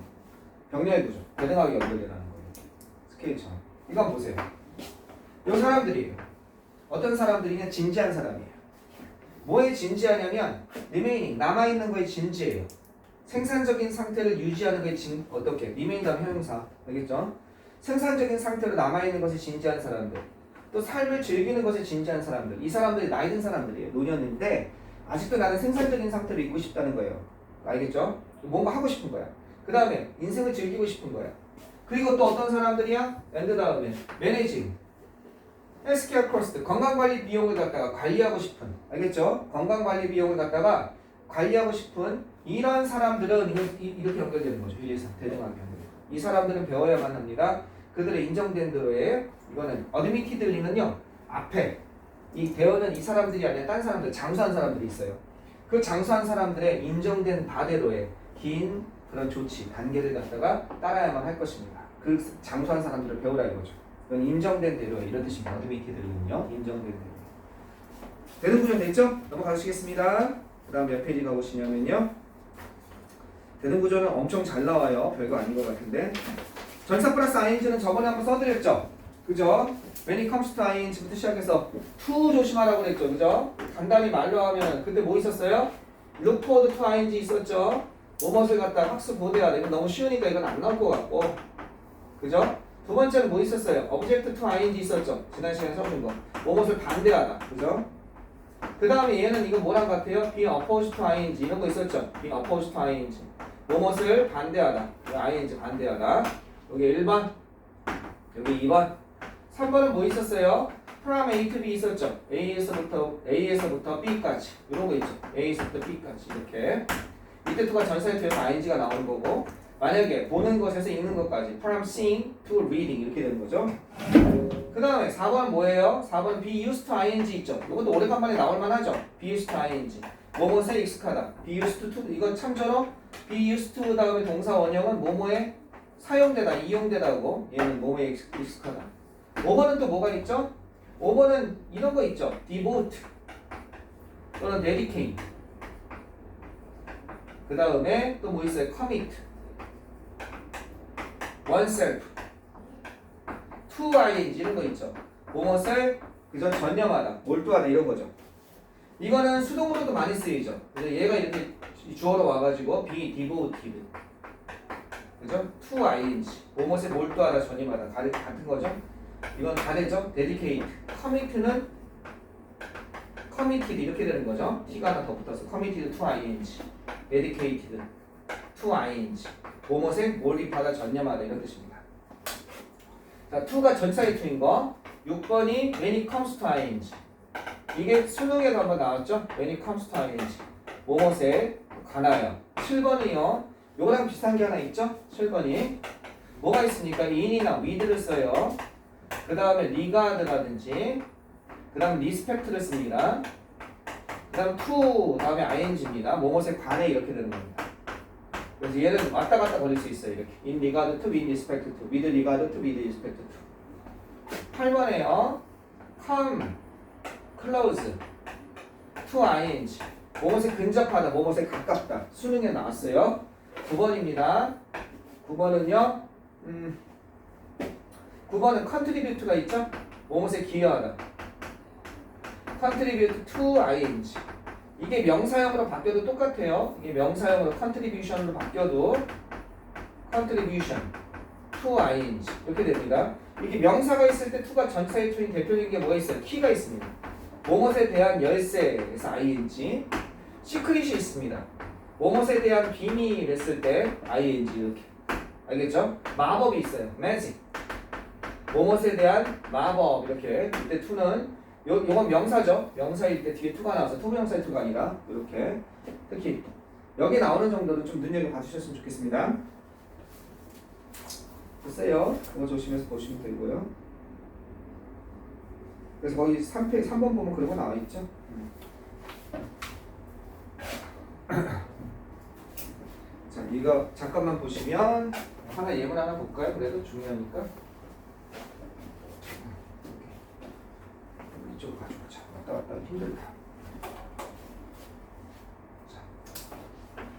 S1: 병렬 구조 대등하게 연결되는 거예요. 스케일처럼. 이거 한번 보세요. 이 사람들이에요. 어떤 사람들이냐? 진지한 사람이에요. 뭐에 진지하냐면 remaining 남아있는 거에 진지해요. 생산적인 상태를 유지하는 거에 어떻게? remain 다음 형용사 알겠죠? 생산적인 상태로 남아있는 것에 진지한 사람들 또 삶을 즐기는 것에 진지한 사람들 이 사람들이 나이 든 사람들이에요. 노년인데 아직도 나는 생산적인 상태로 있고 싶다는 거예요. 알겠죠? 뭔가 하고 싶은 거야. 그 다음에 인생을 즐기고 싶은 거야. 그리고 또 어떤 사람들이야? and 다음에 managing 헬스케어 코스트 건강관리 비용을 갖다가 관리하고 싶은 알겠죠? 건강관리 비용을 갖다가 관리하고 싶은 이런 사람들은 이렇게 연결되는 거죠. 위에서 대등하게 연결돼요. 이 사람들은 배워야만 합니다. 그들의 인정된 대로의 이거는 어드미티드리는요 앞에 이 배우는 이 사람들이 아니라 다른 사람들 장수한 사람들이 있어요. 그 장수한 사람들의 인정된 바대로의 긴 그런 조치 단계를 갖다가 따라야만 할 것입니다. 그 장수한 사람들을 배우라 이거죠. 이건 인정된 대로 이런 뜻입니다. 어드미티드리는요 인정된 대로. 대등구조 됐죠? 넘어가시겠습니다. 그 다음 몇 페이지 가보시냐면요 대등구조는 엄청 잘 나와요. 별거 아닌 것 같은데 전사 플러스 ing는 저번에 한번 써드렸죠? 그죠? when it comes to ing부터 시작해서 to 조심하라고 그랬죠? 그죠? 간단히 말로 하면 근데 뭐 있었어요? look forward to ing 있었죠? 뭐뭇을 갖다 학습 보대야 돼. 이건 너무 쉬우니까 이건 안 나올 것 같고 그죠? 두 번째는 뭐 있었어요? object to ing 있었죠? 지난 시간에 써준 거 뭐뭇을 반대하다 그죠? 그 다음에 얘는 이거 뭐랑 같아요? being opposed to ing 이런 거 있었죠? being opposed to ing 뭐뭇을 반대하다 ing 반대하다 여기 1번 여기 2번 3번은 뭐 있었어요? from A to B 있었죠? A에서부터 B까지 이런 거 있죠? A에서부터 B까지 이렇게 이때 2가 전사에 되어서 ing가 나오는 거고 만약에 보는 것에서 읽는 것까지 from seeing to reading 이렇게 되는 거죠. 그 다음에 4번은 뭐예요? 4번은 be used to ing 있죠. 이것도 오래간만에 나올 만하죠. be used to ing. 뭐뭐에 익숙하다. be used to 이건 참조로 be used to 다음에 동사 원형은 뭐뭐에 사용되다, 이용되다고 얘는 뭐뭐에 익숙하다. 5번은 또 뭐가 있죠? 5번은 이런 거 있죠. devote 또는 dedicate. 그 다음에 또 뭐 있어요? commit, oneself, to ing 이런 거 있죠. 뭐뭇을 그저 전념하다, 몰두하다 이런 거죠. 이거는 수동으로도 많이 쓰이죠. 그래서 얘가 이렇게 주어로 와가지고 be devoted, 그죠? to ing, 뭐뭇에 몰두하다, 전념하다 같은 거죠. 이건 다르죠. dedicate, commit는 committed 이렇게 되는 거죠. t가 하나 더 붙어서 committed to ing, dedicated to ing, 뭐뭇에 몰입하다, 전념하다 이런 뜻입니다. 자, to가 전치사의 to인 거. 6번이 when it comes to ing. 이게 수능에도 한번 나왔죠? when it comes to ing. 뭐뭇에 관하여. 7번이요. 요거랑 비슷한 게 하나 있죠? 7번이 뭐가 있습니까? in이나 with를 써요. 그 다음에 regard라든지, 그 다음 respect를 씁니다. 그 다음 to 다음에 ing입니다. 뭐뭇에 관해 이렇게 되는 겁니다. 그래서 얘는 왔다 갔다 걸릴 수 있어요. 이렇게 in regard to, in respect to, with regard to, with respect to. 8번에요. come close to ing. 뭐뭇에 근접하다, 뭐뭇에 가깝다. 수능에 나왔어요. 9번입니다. 9번은요. 9번은 contribute가 있죠? 뭐뭇에 기여하다. contribute to ing. 이게 명사형으로 바뀌어도 똑같아요. 이게 명사형으로 contribution으로 바뀌어도 contribution to ing 이렇게 됩니다. 이게 명사가 있을 때 to가 전치사의 to인 대표적인 게 뭐가 있어요? 키가 있습니다. 뭐뭇에 대한 열쇠에서 ing, 시크릿이 있습니다. 뭐뭇에 대한 비밀 했을 때 ing 이렇게. 알겠죠? 마법이 있어요. magic. 뭐뭇에 대한 마법 이렇게. 이때 to는 요건 명사죠. 명사일 때 뒤에 to가 나와서 토명사의 to가 아니라 이렇게. 특히 여기 나오는 정도는 좀 눈여겨 봐주셨으면 좋겠습니다. 글쎄요. 그거 조심해서 보시면 되고요. 그래서 거기 3번 보면 그런 거 나와 있죠. 자, 이거 잠깐만 보시면 하나 예문 하나 볼까요? 그래도 중요하니까. 이쪽으로 가져가자. 왔다 갔다 하기 힘들다.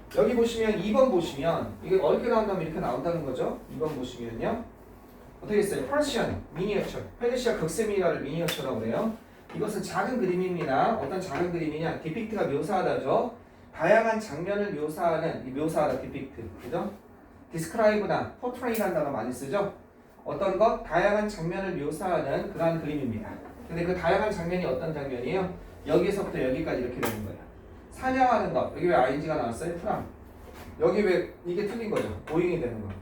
S1: 자, 여기 보시면 2번 보시면 이게 어렵게 나온다면 이렇게 나온다는 거죠. 2번 보시면요. 어떻게 했어요? Persian, 미니어처. 페르시아 극세미라를 미니어처라고 그래요. 이것은 작은 그림입니다. 어떤 작은 그림이냐? 디픽트가 묘사하다죠. 다양한 장면을 묘사하는 이 묘사하다 디픽트. 그죠? describe나 portray라는 단어 많이 쓰죠. 어떤 것? 다양한 장면을 묘사하는 그러한 그림입니다. 근데 그 다양한 장면이 어떤 장면이에요? 여기서부터 여기까지 이렇게 되는 거예요. 사냥하는 것. 여기 왜 ing가 나왔어요? from. 여기 왜 이게 틀린 거죠? going이 되는 겁니다.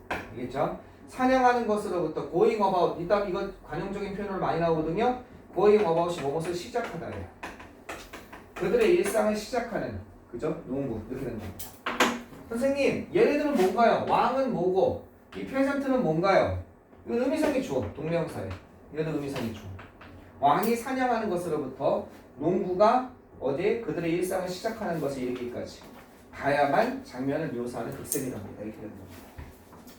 S1: 알겠죠? 사냥하는 것으로부터 going about. 이따 이거 관용적인 표현으로 많이 나오거든요. going about이 무엇을 시작하다예요. 그들의 일상을 시작하는, 그죠? 농구 이렇게 되는 겁니다. 선생님, 얘네들은 뭔가요? 왕은 뭐고 이 프레젠트는 뭔가요? 이건 의미상의 주어, 동명사예요. 얘도 의미상의 주어. 왕이 사냥하는 것으로부터 농구가 어디에 그들의 일상을 시작하는 것에 이르기까지 다양한 장면을 묘사하는 극셈이랍니다. 이렇게 되는 겁니다.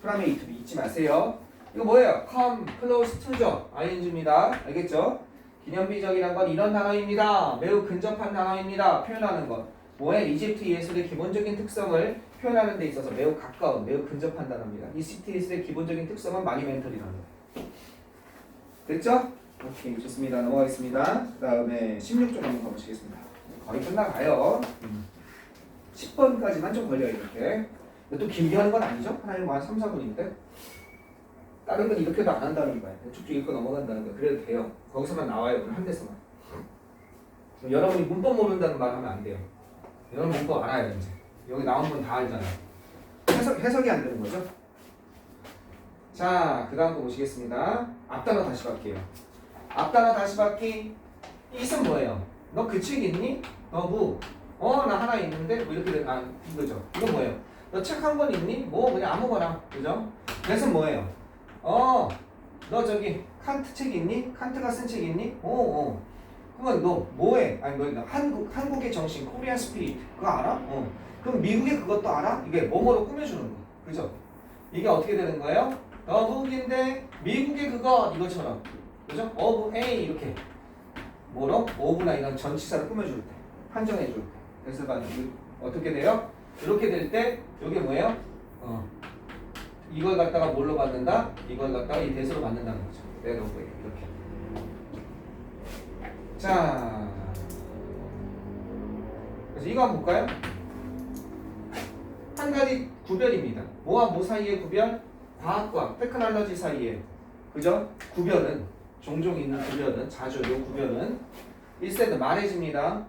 S1: 프라메이 투비 잊지 마세요. 이거 뭐예요? come close to죠. ing입니다. 알겠죠? 기념비적이란 건 이런 단어입니다. 매우 근접한 단어입니다. 표현하는 것. 뭐에? 이집트 예술의 기본적인 특성을 표현하는 데 있어서 매우 가까운, 매우 근접한 단어입니다. 이집트 예술의 기본적인 특성은 마니멘털이라는 거예요. 됐죠? 오케이, 좋습니다. 넘어가겠습니다. 그 다음에 16쪽 한번 가보시겠습니다. 거의 끝나가요. 10번까지만 좀 걸려요, 이렇게. 또 길게 하는 건 아니죠? 하나에 뭐 한 3, 4분인데. 다른 건 이렇게도 안 한다는 거예요. 쭉쭉 읽고 넘어간다는 거예요. 그래도 돼요. 거기서만 나와요. 한 대서만. 여러분이 문법 모른다는 말 하면 안 돼요. 여러분 문법 알아요, 이제. 여기 나온 건 다 알잖아요. 해석이 안 되는 거죠? 자, 그 다음 거 보시겠습니다. 앞단어 다시 받기예요. 앞단어 다시 받기. 이은 뭐예요? 너 그 책 있니? 너 뭐? 나 하나 있는데? 뭐 이렇게 이거죠. 이건 뭐예요? 너 책 한 권 읽니? 뭐 그냥 아무거나. 그죠? 그래서 뭐예요? 너 저기 칸트 책 읽니? 칸트가 쓴 책 읽니? 그러면 너 뭐해? 아니 너 한국의 정신, 코리안 스피릿 그거 알아? 그럼 미국의 그것도 알아? 이게 뭐뭐로 꾸며주는 거. 그죠? 이게 어떻게 되는 거예요? 더북인데 미국의 그거 이것처럼. 그죠? of A 이렇게 뭐로? of나 이런 전치사를 꾸며줄 때 한정해줄 때. 그래서 어떻게 돼요? 이렇게 될 때 이게 뭐예요? 이걸 갖다가 뭘로 받는다? 이걸 갖다가 이 대수로 받는다는 거죠. 내가 이렇게. 자, 그래서 이거 한번 볼까요? 한 가지 구별입니다. 뭐와 뭐 사이의 구별? 과학과 테크놀로지 사이의 그죠? 구별은 종종 있는 구별은 자주 요 구별은 일세드 말해집니다.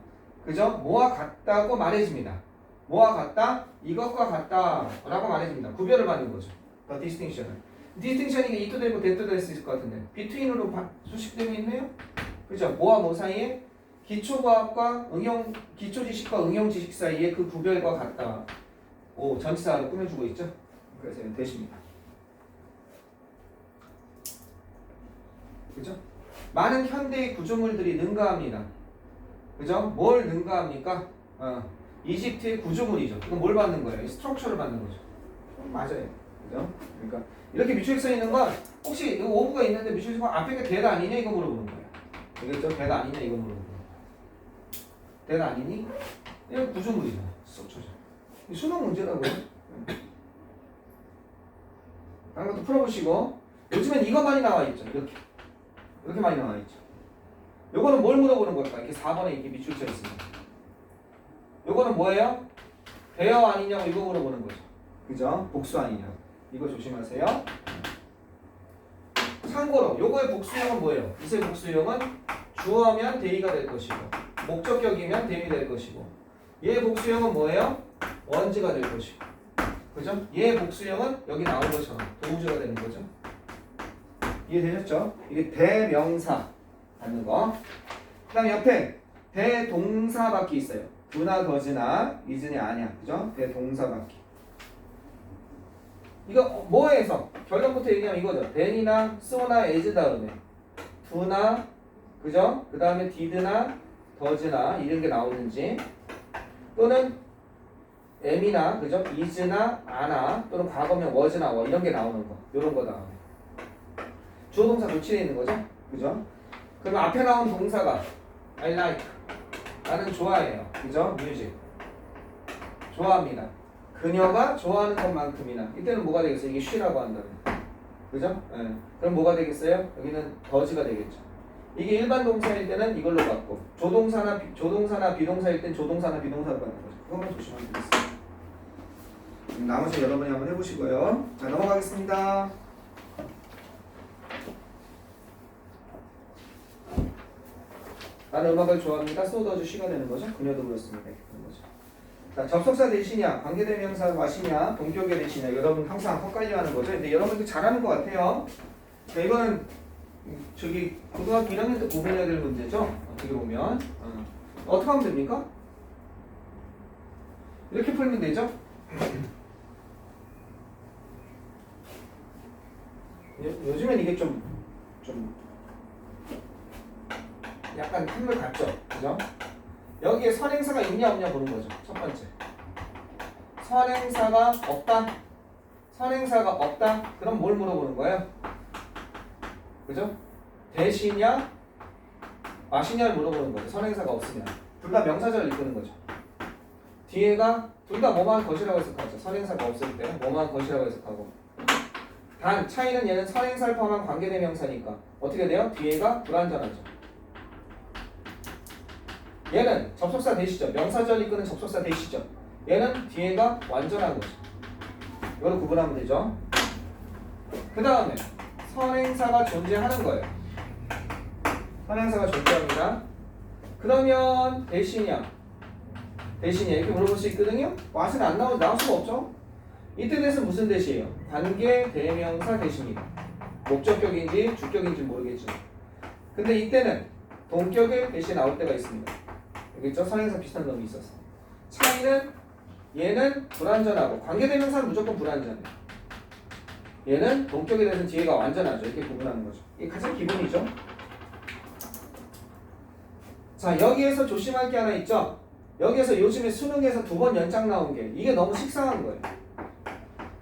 S1: 그죠? 뭐와 같다고 말해집니다. 뭐와 같다? 이것과 같다라고 말해집니다. 구별을 받는 거죠. The distinction은. distinction이 이도 되고 대도 될 수 있을 것 같은데 between으로 수식되고 있네요. 그죠? 뭐와 뭐 사이에 기초과학과 기초지식과 응용지식 사이에 그 구별과 같다. 전치사로 꾸며주고 있죠. 그래서 이건 대시입니다. 그죠? 많은 현대의 구조물들이 능가합니다. 그죠? 뭘 능가합니까? 이집트의 구조물이죠. 이건 뭘 받는 거예요? 스트럭처를 받는 거죠. 맞아요. 그죠? 그러니까 이렇게 미추액 써 있는 건 혹시 이거 오브가 있는데 미추액 써 앞에 게 대가 아니냐 이거 물어보는 거예요. 알겠죠? 대가 아니냐 이거 물어보는 거예요. 대가 아니니? 이건 구조물이잖아. 스트럭처죠. 수능 문제라고요. 다른 것도 풀어보시고 요즘엔 이거 많이 나와 있죠. 이렇게 많이 나와 있죠. 요거는 뭘 물어보는 걸까? 이렇게 4번에 이렇게 밑줄 쳐 있습니다. 요거는 뭐예요? 대여 아니냐고 이거 물어보는 거죠. 그죠? 복수 아니냐고. 이거 조심하세요. 참고로 요거의 복수형은 뭐예요? 이세 복수형은 주어면 대의가 될 것이고 목적격이면 대위 될 것이고 얘 복수형은 뭐예요? 원지가 될 것이고 그죠? 얘 복수형은 여기 나온 것처럼 도우주가 되는 거죠. 이해되셨죠? 이게 대명사 받는 거. 그 다음에 옆에 대동사밖에 있어요. 두나 더즈나 이즈니 아냐. 그죠? 대동사밖에. 이거 뭐에서? 결론부터 얘기하면 이거죠. then이나 so나 as 다음에 두나 그죠? 그 다음에 did나 does나 이런 게 나오는지 또는 am이나 그죠? is나 a나 또는 과거면 was나 were 이런 게 나오는 거. 요런 거 다음에 주어동사 놓치되어 있는 거죠? 그죠? 그러면 앞에 나온 동사가 I like 나는 좋아해요. 그죠? music 좋아합니다. 그녀가 좋아하는 것만큼이나 이때는 뭐가 되겠어요? 이게 she라고 한다면 그죠? 네. 그럼 뭐가 되겠어요? 여기는 does가 되겠죠. 이게 일반 동사일 때는 이걸로 받고 조동사나 비동사일 땐 조동사나 비동사로 받는 거죠. 그것만 조심하면 되겠습니다. 나머지 여러분이 한번 해보시고요. 자 넘어가겠습니다. 나는 음악을 좋아합니다. 쏟아주 시가 되는 거죠. 그녀도 그렇습니다. 이렇게 되는 거죠. 자, 접속사 대시냐, 관계대명사 와시냐, 동격의 대시냐. 여러분 항상 헷갈려 하는 거죠. 근데 여러분도 잘하는 것 같아요. 자, 이거는 저기 고등학교 1학년 때 고민해야 될 문제죠. 어떻게 보면 어떻게 하면 됩니까? 이렇게 풀면 되죠. 요즘엔 이게 좀 약간 힘을 갖죠. 그죠? 여기에 선행사가 있냐 없냐 보는 거죠. 첫 번째. 선행사가 없다. 선행사가 없다. 그럼 뭘 물어보는 거예요? 그죠? 대시냐 마시냐를 물어보는 거죠. 선행사가 없으면. 둘 다 명사절을 이끄는 거죠. 뒤에가 둘 다 뭐만 것이라고 해석하죠. 선행사가 없을 때 뭐만 것이라고 해석하고. 단 차이는 얘는 선행사를 포함한 관계대명사니까 어떻게 돼요? 뒤에가 불완전하죠. 얘는 접속사 대시죠. 명사절 이끄는 접속사 대시죠. 얘는 뒤에가 완전한 거죠. 이걸로 구분하면 되죠. 그 다음에 선행사가 존재하는 거예요. 선행사가 존재합니다. 그러면 대시냐 이렇게 물어볼 수 있거든요. 왓은 안 나올 수가 없죠. 이때 대해서 무슨 대시예요? 관계 대명사 대시입니다. 목적격인지 주격인지 모르겠지만 근데 이때는 동격의 대시 나올 때가 있습니다. 알겠죠? 선행사 비슷한 놈이 있어서 차이는 얘는 불완전하고 관계대명사는 무조건 불완전해. 얘는 동격에 대해서 뒤에가 완전하죠. 이렇게 구분하는 거죠. 이게 가장 기본이죠. 자, 여기에서 조심할 게 하나 있죠. 여기에서 요즘에 수능에서 2번 연장 나온 게 이게 너무 식상한 거예요.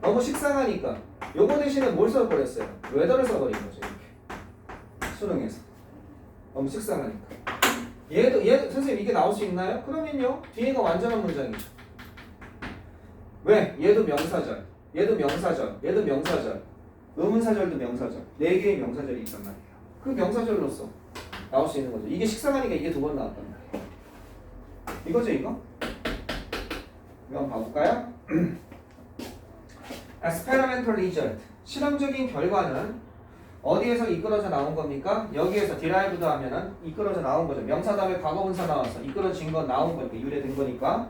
S1: 너무 식상하니까 요거 대신에 뭘 써버렸어요? 웨더를 써버린 거죠. 이렇게 수능에서 너무 식상하니까. 얘도 선생님 이게 나올 수 있나요? 그러면요 뒤에가 완전한 문장이죠. 왜? 얘도 명사절, 얘도 명사절, 얘도 명사절, 의문사절도 명사절, 4개의 명사절이 있단 말이에요. 그 명사절로서 나올 수 있는 거죠. 이게 식상하니까 이게 2번 나왔단 말이에요. 이거죠 이거? 이거 한번 봐볼까요? experimental result, 실험적인 결과는 어디에서 이끌어져 나온 겁니까? 여기에서 derived 하면은 이끌어져 나온 거죠. 명사 다음에 과거분사 나와서 이끌어진 건 나온 거니까 유래된 거니까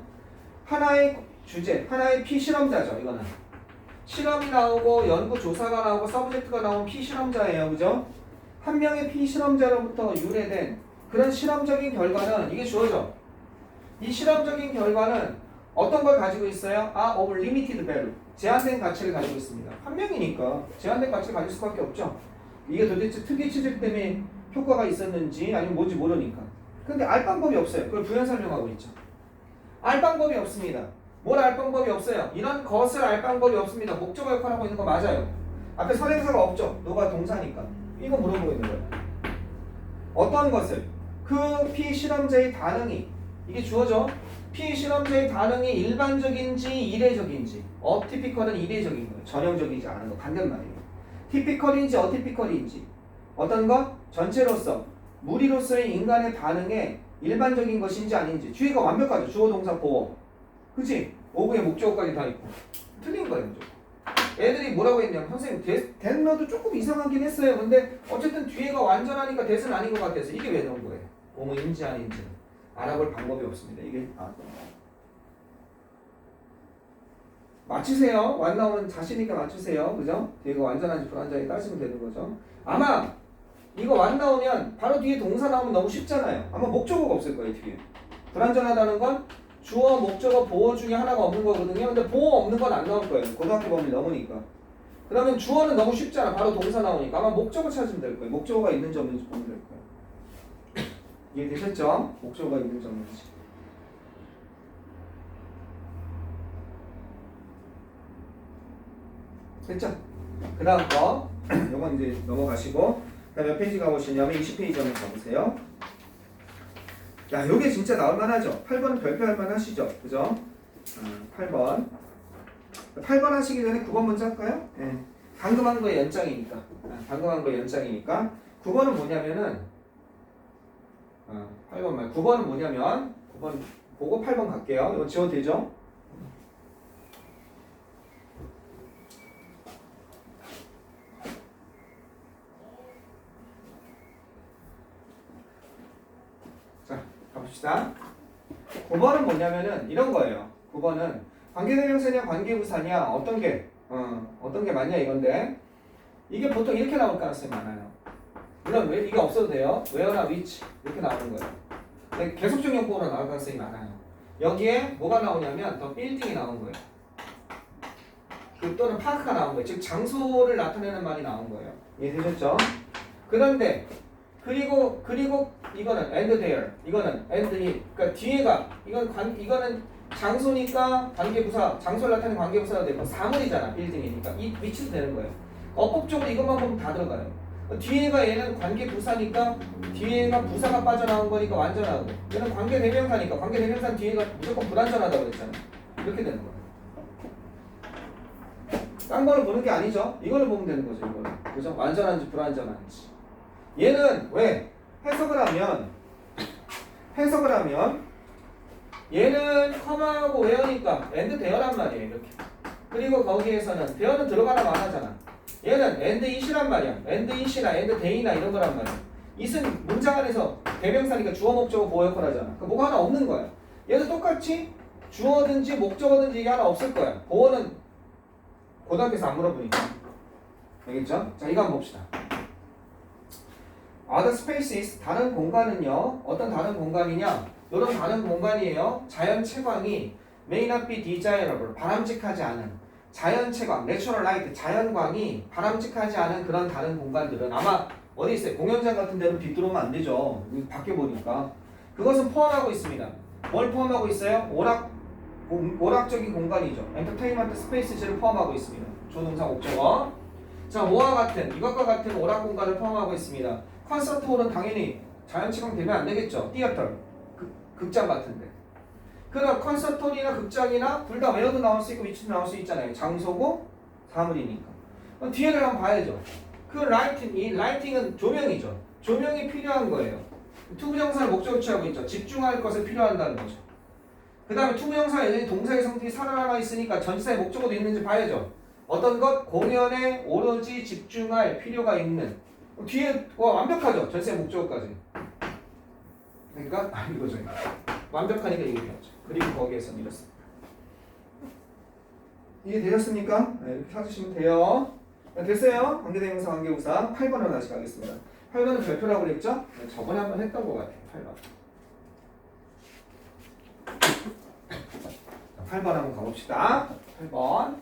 S1: 하나의 주제, 하나의 피실험자죠. 이거는 실험이 나오고 연구 조사가 나오고 서브젝트가 나온 피실험자예요. 그죠? 한 명의 피실험자로부터 유래된 그런 실험적인 결과는 이게 주어져. 이 실험적인 결과는 어떤 걸 가지고 있어요? of limited value. 제한된 가치를 가지고 있습니다. 한 명이니까 제한된 가치를 가질 수밖에 없죠. 이게 도대체 특이 취직 때문에 효과가 있었는지 아니면 뭔지 모르니까. 근데 알 방법이 없어요. 그걸 부연설명하고 있죠. 알 방법이 없습니다. 뭘 알 방법이 없어요? 이런 것을 알 방법이 없습니다. 목적어 역할을 하고 있는 거 맞아요. 앞에 선행사가 없죠. 너가 동사니까. 이거 물어보고 있는 거예요. 어떤 것을? 그 피실험자의 반응이 이게 주어져. 피실험자의 반응이 일반적인지 이례적인지. 어티피컬은 이례적인 거예요. 전형적이지 않은 거 반대말이에요. 티피컬인지 어티피컬인지. 어떤 것? 전체로서 무리로서의 인간의 반응에 일반적인 것인지 아닌지. 주의가 완벽하죠. 주어 동사 보어. 그치? 오브의 목적어까지 다 있고. 틀린 거예요. 무조건. 애들이 뭐라고 했냐면 선생님 댄너도 조금 이상하긴 했어요. 근데 어쨌든 뒤에가 완전하니까 대은 아닌 것 같아서 이게 왜 넣은 거예요? 오브인지 아닌지 알아볼 방법이 없습니다. 이게 맞추세요. 완 나오면 자신 있게 맞추세요. 그죠? 뒤에가 완전한지 불완전한지 따지면 되는 거죠. 아마 이거 완 나오면 바로 뒤에 동사 나오면 너무 쉽잖아요. 아마 목적어가 없을 거예요. 뒤에. 불완전하다는 건 주어, 목적어, 보어 중에 하나가 없는 거거든요. 근데 보어 없는 건 안 나올 거예요. 고등학교 범위 넘으니까. 그러면 주어는 너무 쉽잖아. 바로 동사 나오니까. 아마 목적어 찾으면 될 거예요. 목적어가 있는지 없는지 보면 될 거예요. 이해되셨죠? 목적어가 있는지 없는지. 됐죠? 그 다음 거. 요건 이제 넘어가시고. 그 다음에 몇 페이지 가보시냐면 20페이지 한번 가보세요. 야, 요게 진짜 나올만 하죠? 8번은 별표할 만 하시죠? 그죠? 8번. 8번 하시기 전에 9번 먼저 할까요? 네. 방금 한 거의 연장이니까. 방금 한 거의 연장이니까. 9번은 뭐냐면은, 8번 말. 9번은 뭐냐면, 9번 보고 8번 갈게요. 이거 지워도 되죠? 봅시다. 9번은 뭐냐면은 이런 거예요. 9번은 관계대명사냐 관계부사냐 어떤 게 맞냐 이건데 이게 보통 이렇게 나올 가능성이 많아요. 물론 왜 이게 없어도 돼요. where나 which 이렇게 나오는 거예요. 근데 계속적 용법으로 나올 가능성이 많아요. 여기에 뭐가 나오냐면 더 빌딩이 나온 거예요. 또는 파크가 나온 거예요. 즉 장소를 나타내는 말이 나온 거예요. 이해되셨죠? 그런데 그리고 이거는 and there, 이거는 and it. 그러니까 뒤에가 이거는 장소니까 관계부사, 장소를 나타내는 관계부사가 되고 사물이잖아, 빌딩이니까 이 위치도 되는 거예요. 어법적으로 이것만 보면 다 들어가요. 뒤에가 얘는 관계부사니까 뒤에가 부사가 빠져나온 거니까 완전하고 얘는 관계대명사니까 관계대명사는 뒤에가 무조건 불완전하다고 그랬잖아. 이렇게 되는 거예요. 딴 거를 보는 게 아니죠. 이거를 보면 되는 거죠. 이거를. 그죠? 완전한지 불완전한지. 얘는 왜? 해석을 하면 얘는 컴하고 where니까 and there란 말이에요. 이렇게. 그리고 거기에서는 there는 들어가나 말하잖아. 얘는 and it이란 말이야. and it이나 and they나 이런 거란 말이야. it은 문장 안에서 대명사니까 주어 목적어 보어 역할 하잖아. 그 뭐가 하나 없는 거야. 얘도 똑같이 주어든지 목적어든지 이게 하나 없을 거야. 보어는 고등학교에서 안 물어보니까. 알겠죠? 자, 이거 한번 봅시다. Other spaces, 다른 공간은요. 어떤 다른 공간이냐? 이런 다른 공간이에요. 자연 채광이 may not be desirable 바람직하지 않은 자연 채광 natural light 자연광이 바람직하지 않은 그런 다른 공간들은 아마 어디 있어요? 공연장 같은 데는 빛 들어오면 안 되죠. 밖에 보니까 그것은 포함하고 있습니다. 뭘 포함하고 있어요? 오락적인 공간이죠. 엔터테인먼트 스페이스를 포함하고 있습니다. 조동사 목적어. 자, 뭐와 같은 이것과 같은 오락 공간을 포함하고 있습니다. 콘서트홀은 당연히 자연 채광 되면 안 되겠죠. 티어터 극장 같은데. 그럼 콘서트홀이나 극장이나 둘 다 외어도 나올 수 있고 위치도 나올 수 있잖아요. 장소고 사물이니까. 그럼 뒤에를 한번 봐야죠. 그 라이팅은 조명이죠. 조명이 필요한 거예요. 투부정사를 목적으로 취하고 있죠. 집중할 것을 필요한다는 거죠. 그 다음에 투부정사 예전에 동사의 성질이 살아남아 있으니까 전치사의 목적어도 있는지 봐야죠. 어떤 것? 공연에 오로지 집중할 필요가 있는. 뒤에 완벽하죠. 전치사의 목적어까지. 그러니까 이거죠. 완벽하니까 이게 되었죠. 그리고 거기에서 이렇습니다. 이해 되셨습니까? 네, 이렇게 찾으시면 돼요. 됐어요. 관계대명사 관계부사 8번으로 다시 가겠습니다. 8번은 별표라고 그랬죠? 네, 저번에 한번 했던 것 같아요. 8번. 8번 한번 가봅시다. 8번.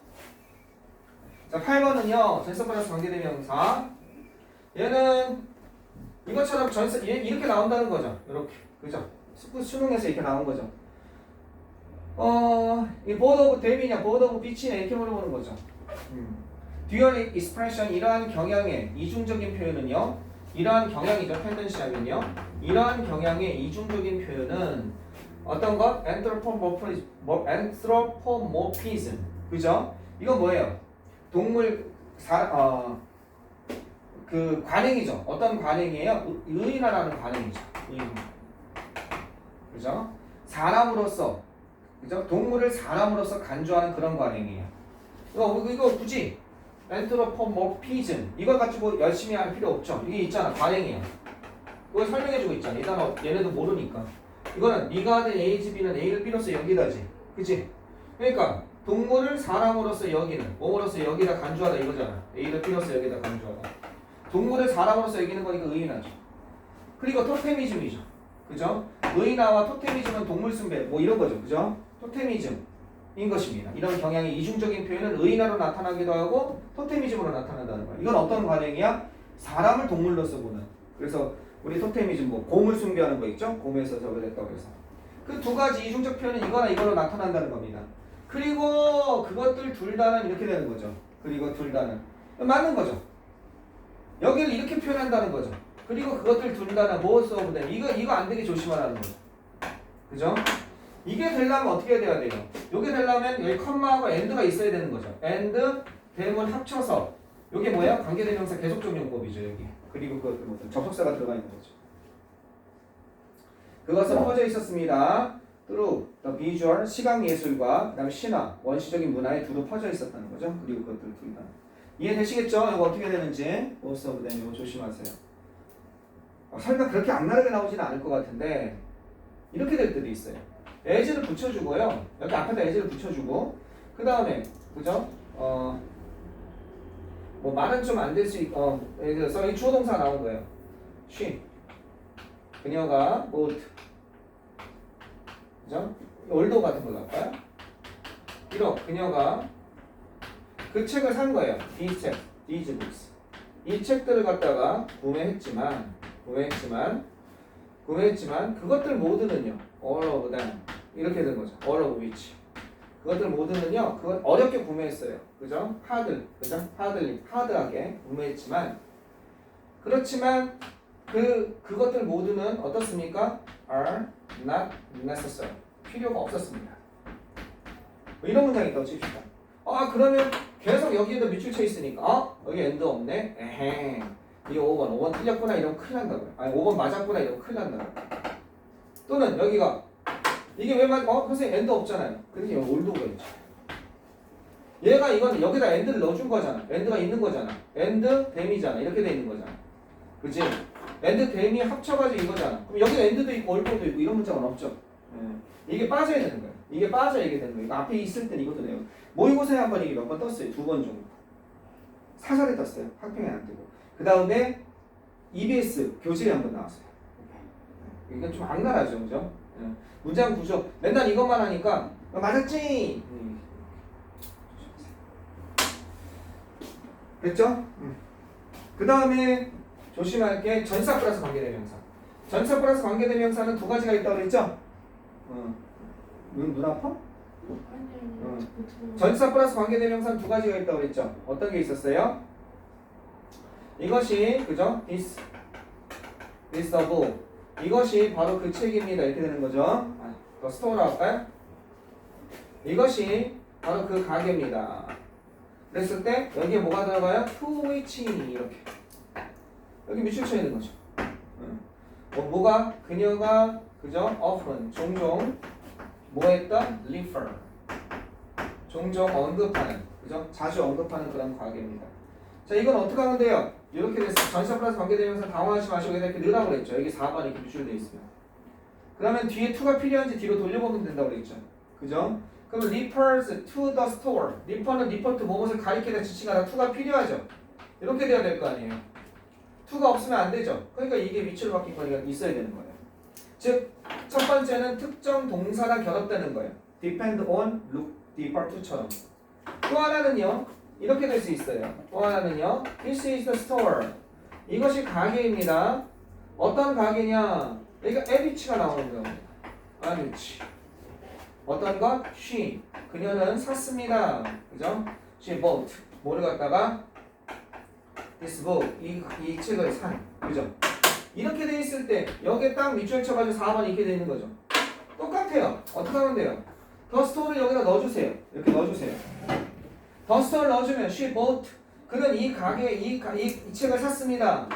S1: 자, 8번은요. 전치사 플러스 관계대명사. 얘는 이것처럼 전치사 이렇게 나온다는 거죠. 이렇게. 그죠? 수능에서 이렇게 나온 거죠. 이 board of dam이냐, board of beach냐 이렇게 물어보는 거죠. dual expression 이러한 경향의 이중적인 표현은요. 이러한 경향이죠. 텐던시 하면요. 이러한 경향의 이중적인 표현은 어떤 것? anthropomorphism. 그죠? 이건 뭐예요? 동물 그 관행이죠. 어떤 관행이에요? 의인화라는 관행이죠. 의인. 그죠? 사람으로서, 그죠? 동물을 사람으로서 간주하는 그런 관행이에요. 이거 굳이 anthropomorphism 이걸 가지고 열심히 할 필요 없죠. 이게 있잖아. 관행이에요. 그걸 설명해주고 있잖아. 이 단어 얘네도 모르니까. 이거는 B가 된 A, B는 A를 B로서 여기다지. 그치? 그러니까 동물을 사람으로서 여기는 몸으로서 여기다 간주하다 이거잖아. A를 B로서 여기다 간주하다. 동물을 사람으로서 여기는 거니까 의인화죠. 그리고 토테미즘이죠. 그죠? 의인화와 토테미즘은 동물 숭배 뭐 이런 거죠. 그죠? 토테미즘인 것입니다. 이런 경향의 이중적인 표현은 의인화로 나타나기도 하고 토테미즘으로 나타난다는 거야. 이건 어떤 관행이야? 사람을 동물로서 보는. 그래서 우리 토테미즘 뭐 곰을 숭배하는 거 있죠? 곰에서 저거 됐다고 해서 그 두 가지 이중적 표현은 이거나 이거로 나타난다는 겁니다. 그리고 그것들 둘 다는 이렇게 되는 거죠. 그리고 둘 다는 맞는 거죠. 여기를 이렇게 표현한다는 거죠. 그리고 그것들 둘 다는 무엇 오브 댐 이거 안 되게 조심하라는 거죠. 그죠? 이게 되려면 어떻게 돼야 돼요? 이게 되려면 여기 컴마하고 엔드가 있어야 되는 거죠. 엔드 댐을 합쳐서 이게 뭐야? 관계대명사 계속적용법이죠. 여기. 그리고 그것들 모두 접속사가 들어가 있는 거죠. 그것은 퍼져 있었습니다. through the visual 시각예술과 그다음에 신화 원시적인 문화에 두루 퍼져 있었다는 거죠. 그리고 그것들 둘 다. 이해되시겠죠? 이거 어떻게 되는지 most of them 이거 조심하세요. 설마 그렇게 악랄하게 나오지는 않을 것 같은데 이렇게 될 때도 있어요. as를 붙여주고요. 여기 앞에다 as를 붙여주고 그 다음에 그죠? 뭐 말은 좀 안 될 수 있고 예를 들어서 이 주어 동사 나온 거예요. she 그녀가 bought 그죠? 올도 같은 걸로 할까요? 1억 그녀가 그 책을 산 거예요. these 책, these books. 이 책들을 갖다가 구매했지만 그것들 모두는요. all of them 이렇게 된 거죠. all of which 그것들 모두는요. 그건 어렵게 구매했어요. 그죠? 하드하게 구매했지만 그렇지만 그것들 모두는 어떻습니까? are not necessary. 필요가 없었습니다. 뭐 이런 문장이 있다고 칩시다. 그러면 계속 여기에도 밑줄 쳐 있으니까 여기 엔드 없네. 에헤. 이게 5번 틀렸구나 이러면 큰일 난다고요. 아니 5번 맞았구나 이러면 큰일 난다고요. 또는 여기가 이게 왜 선생님 엔드 없잖아요. 그래서 여기 올드가 있죠. 얘가 이건 여기다 엔드를 넣어준 거잖아. 엔드가 있는 거잖아. 엔드 댐이잖아. 이렇게 돼 있는 거잖아. 그치? 엔드 댐이 합쳐가지고 이거잖아. 그럼 여기가 엔드도 있고 올드도 있고 이런 문장은 없죠. 이게 빠져야 되는 거예요. 이게 빠져야 이게 되는 거예요. 이거 앞에 있을 때는 이것도 내요. 모의고사에 한번 이게 몇 번 떴어요. 2번 정도. 사설에 떴어요. 학평에 안 뜨고. 그 다음에 EBS 교재에 한번 나왔어요. 이건 좀 악랄하죠, 그죠? 문장 구조 맨날 이것만 하니까 맞았지? 됐죠? 그 다음에 조심할 게 전치사 플러스 관계대명사. 전치사 플러스 관계대명사는 두 가지가 있다고 그랬죠? 눈 아파? 전치사 플러스 관계대명사는 두 가지가 있다고 그랬죠? 어떤 게 있었어요? 이것이 그죠? this of 이것이 바로 그 책입니다. 이렇게 되는 거죠. 더 스토어로 할까요? 이것이 바로 그 가게입니다. 그랬을 때 여기에 뭐가 들어가요? to which 이렇게 여기 밑줄 쳐 있는 거죠. 뭐가 그녀가 그죠? often 종종 뭐 했다? refer 종종 언급하는 그죠? 자주 언급하는 그런 가게입니다. 자 이건 어떻게 하면 돼요? 이렇게 됐어. 전치사 플러스 관계대명사 당황하지 마시고 이렇게 넣으라고 그랬죠. 여기 4번 이렇게 밑줄되어 있으면. 그러면 뒤에 to가 필요한지 뒤로 돌려보면 된다고 그랬죠. 그죠? 그러면 refers to the store. refer는 refer to 무엇을 가리키는 지칭하다 to가 필요하죠. 이렇게 돼야 될 거 아니에요. to가 없으면 안 되죠. 그러니까 이게 위치로 바뀐 거니까 있어야 되는 거예요. 즉, 첫 번째는 특정 동사랑 결합되는 거예요. depend on, look, refer to처럼. 또 하나는요. 이렇게 될 수 있어요. 또 하나는요. This is the store. 이것이 가게입니다. 어떤 가게냐? 여기가 에비치가 나오는 겁니다. 에비치. 어떤 것? She. 그녀는 샀습니다. 그죠? She bought. 뭐를 갖다가? This book. 이 책을 산. 그죠? 이렇게 돼 있을 때 여기에 딱 밑줄 쳐가지고 4번 이렇게 돼 있는 거죠. 똑같아요. 어떻게 하면 돼요? 더 스토어를 여기다 넣어주세요. 이렇게 넣어주세요. 더 스토어를 넣어주면 she bought. 그는 이 가게 이 책을 샀습니다.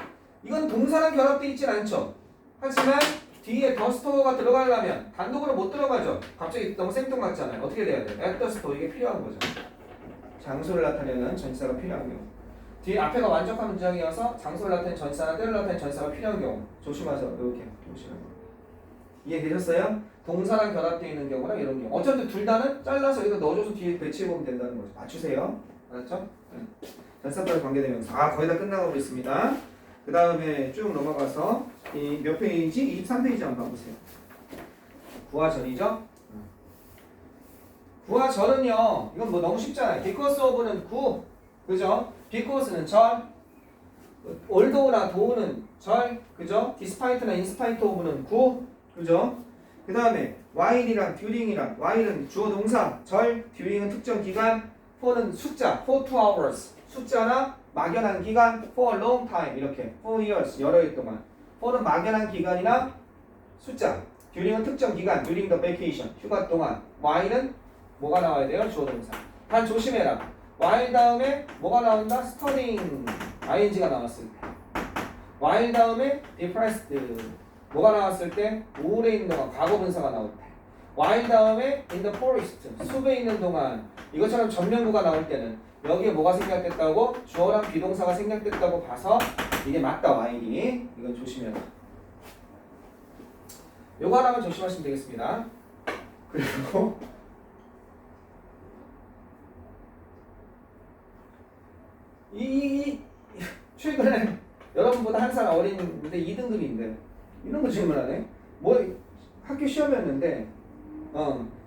S1: 이건 동사랑 결합되어 있진 않죠. 하지만 뒤에 더 스토어가 들어가려면 단독으로 못 들어가죠. 갑자기 너무 생뚱맞잖아요. 어떻게 돼야 돼요? at the store 이게 필요한 거죠. 장소를 나타내는 전치사가 필요한 경우. 뒤에 앞에가 완벽한 문장이어서 장소를 나타내는 전치사나 때를 나타내는 전치사가 필요한 경우 조심하세요. 이렇게 보시는 거. 이해되셨어요? 동사랑 결합되어 있는 경우랑 이런 경우. 어차피 둘 다는 잘라서 여기다 넣어줘서 뒤에 배치해보면 된다는 거죠. 맞추세요. 알았죠? 네. 전치사까지 관계되면서 거의 다 끝나가고 있습니다. 그 다음에 쭉 넘어가서 이 몇 페이지? 23페이지 한번 봐보세요. 구하절이죠? 구하절은요 이건 뭐 너무 쉽잖아요. because of는 구 그죠? because는 절 although나 though는 절 그죠? despite나 in spite of는 구 그죠? 그 다음에 while이랑 during이랑 while은 주어 동사 절 during은 특정 기간 for는 숫자 for 2 hours 숫자나 막연한 기간 for a long time 이렇게 4 years 여러 해 동안 for는 막연한 기간이나 숫자 during은 특정 기간 during the vacation 휴가 동안 while은 뭐가 나와야 돼요? 주어 동사 단 조심해라 while 다음에 뭐가 나온다? studying ing가 나왔을 때 while 다음에 depressed 뭐가 나왔을 때 우울해 있는 동안 과거 분사가 나올 때 while 다음에 in the forest 숲에 있는 동안 이것처럼 전면구가 나올 때는 여기에 뭐가 생략됐다고? 주어랑 비동사가 생략됐다고 봐서 이게 맞다 while이 이건 조심해라. 요거 하나만 조심하시면 되겠습니다. 그리고 최근에 여러분보다 한 살 어린데 2등급인데 이런 거 질문하네. 뭐 학교 시험이었는데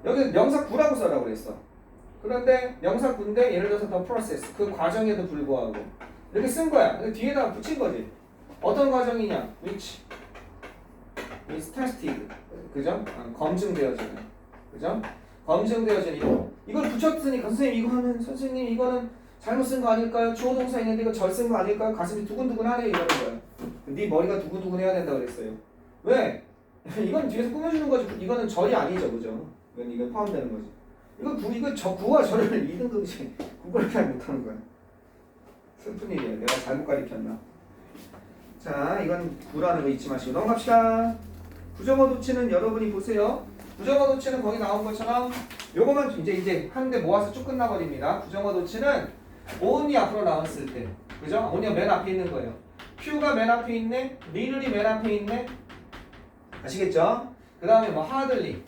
S1: 여기 명사 구라고 써라고 그랬어. 그런데 명사 구인데 예를 들어서 the process 그 과정에도 불구하고 이렇게 쓴 거야. 근데 뒤에다가 붙인 거지. 어떤 과정이냐? which is tested 그죠? 검증되어지는 그죠? 검증되어지는 이걸 붙였으니까 선생님 이거는 잘못 쓴 거 아닐까요? 주어 동사 있는데 이거 절 쓴 거 아닐까요? 가슴이 두근두근하네 이러는 거예요. 네 머리가 두근두근해야 된다 그랬어요. 왜? 이건 뒤에서 꾸며주는 거지. 이거는 절이 아니죠, 그죠? 이건 포함되는 거지. 이건 구와 절을 2등급이지. 그걸 잘 못하는 거야. 슬픈 일이에요. 내가 잘못 가르쳤나? 자, 이건 구라는 거 잊지 마시고 넘어갑시다. 부정어 도치는 여러분이 보세요. 부정어 도치는 거기 나온 것처럼 요거만 이제 한데 모아서 쭉 끝나버립니다. 부정어 도치는 only 앞으로 나왔을 때, 그죠? only가 맨 앞에 있는 거예요. few가 맨 앞에 있네, little이 맨 앞에 있네. 아시겠죠? 그 다음에 뭐 hardly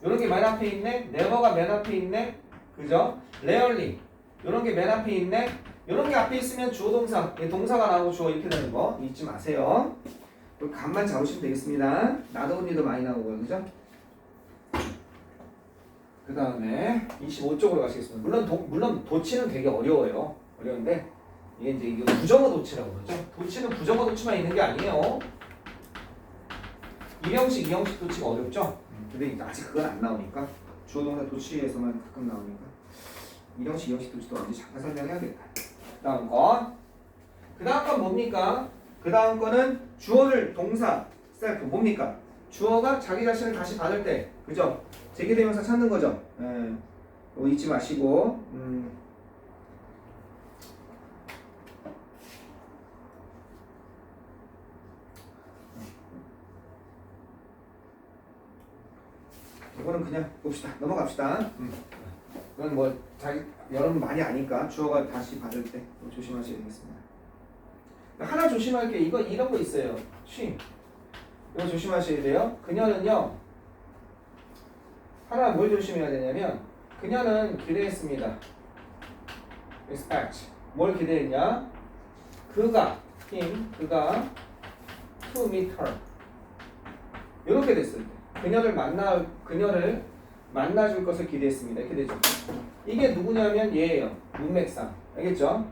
S1: 요런 게 맨 앞에 있네, never가 맨 앞에 있네, 그죠? rarely 요런 게 맨 앞에 있네. 요런 게 앞에 있으면 주어 동사, 동사가 나오고 주어 이렇게 되는 거 잊지 마세요. 감만 잡으시면 되겠습니다. 나도 언니도 많이 나오고요. 그죠? 그 다음에 25쪽으로 가시겠습니다. 물론 도치는 되게 어려워요. 어려운데 이게 이제 이거 부정어 도치라고 그러죠. 도치는 부정어 도치만 있는 게 아니에요. 이형식 도치가 어렵죠. 근데 아직 그건 안 나오니까 주어 동사 도치에서만 가끔 나오니까 이형식 도치도 언제 잠깐 설명해야겠다. 다음 건. 그 다음 건 뭡니까? 그 다음 거는 주어를 동사 셀프 뭡니까? 주어가 자기 자신을 다시 받을 때 그죠? 제기대명사 찾는 거죠. 이거 잊지 마시고 이거는 그냥 봅시다. 넘어갑시다. 이건 뭐 여러분 많이 아니까 주어가 다시 받을 때 조심하셔야 되겠습니다. 하나 조심할 게 이런 거 있어요. 쉬. 이거 조심하셔야 돼요. 그녀는요. 하나 뭘 조심해야 되냐면 그녀는 기대했습니다. expect. 뭘 기대했냐? 그가 to meet her. 이렇게 됐을 때 그녀를 만나줄 것을 기대했습니다. 이렇게 되죠. 이게 누구냐면 얘예요. 문맥상. 알겠죠?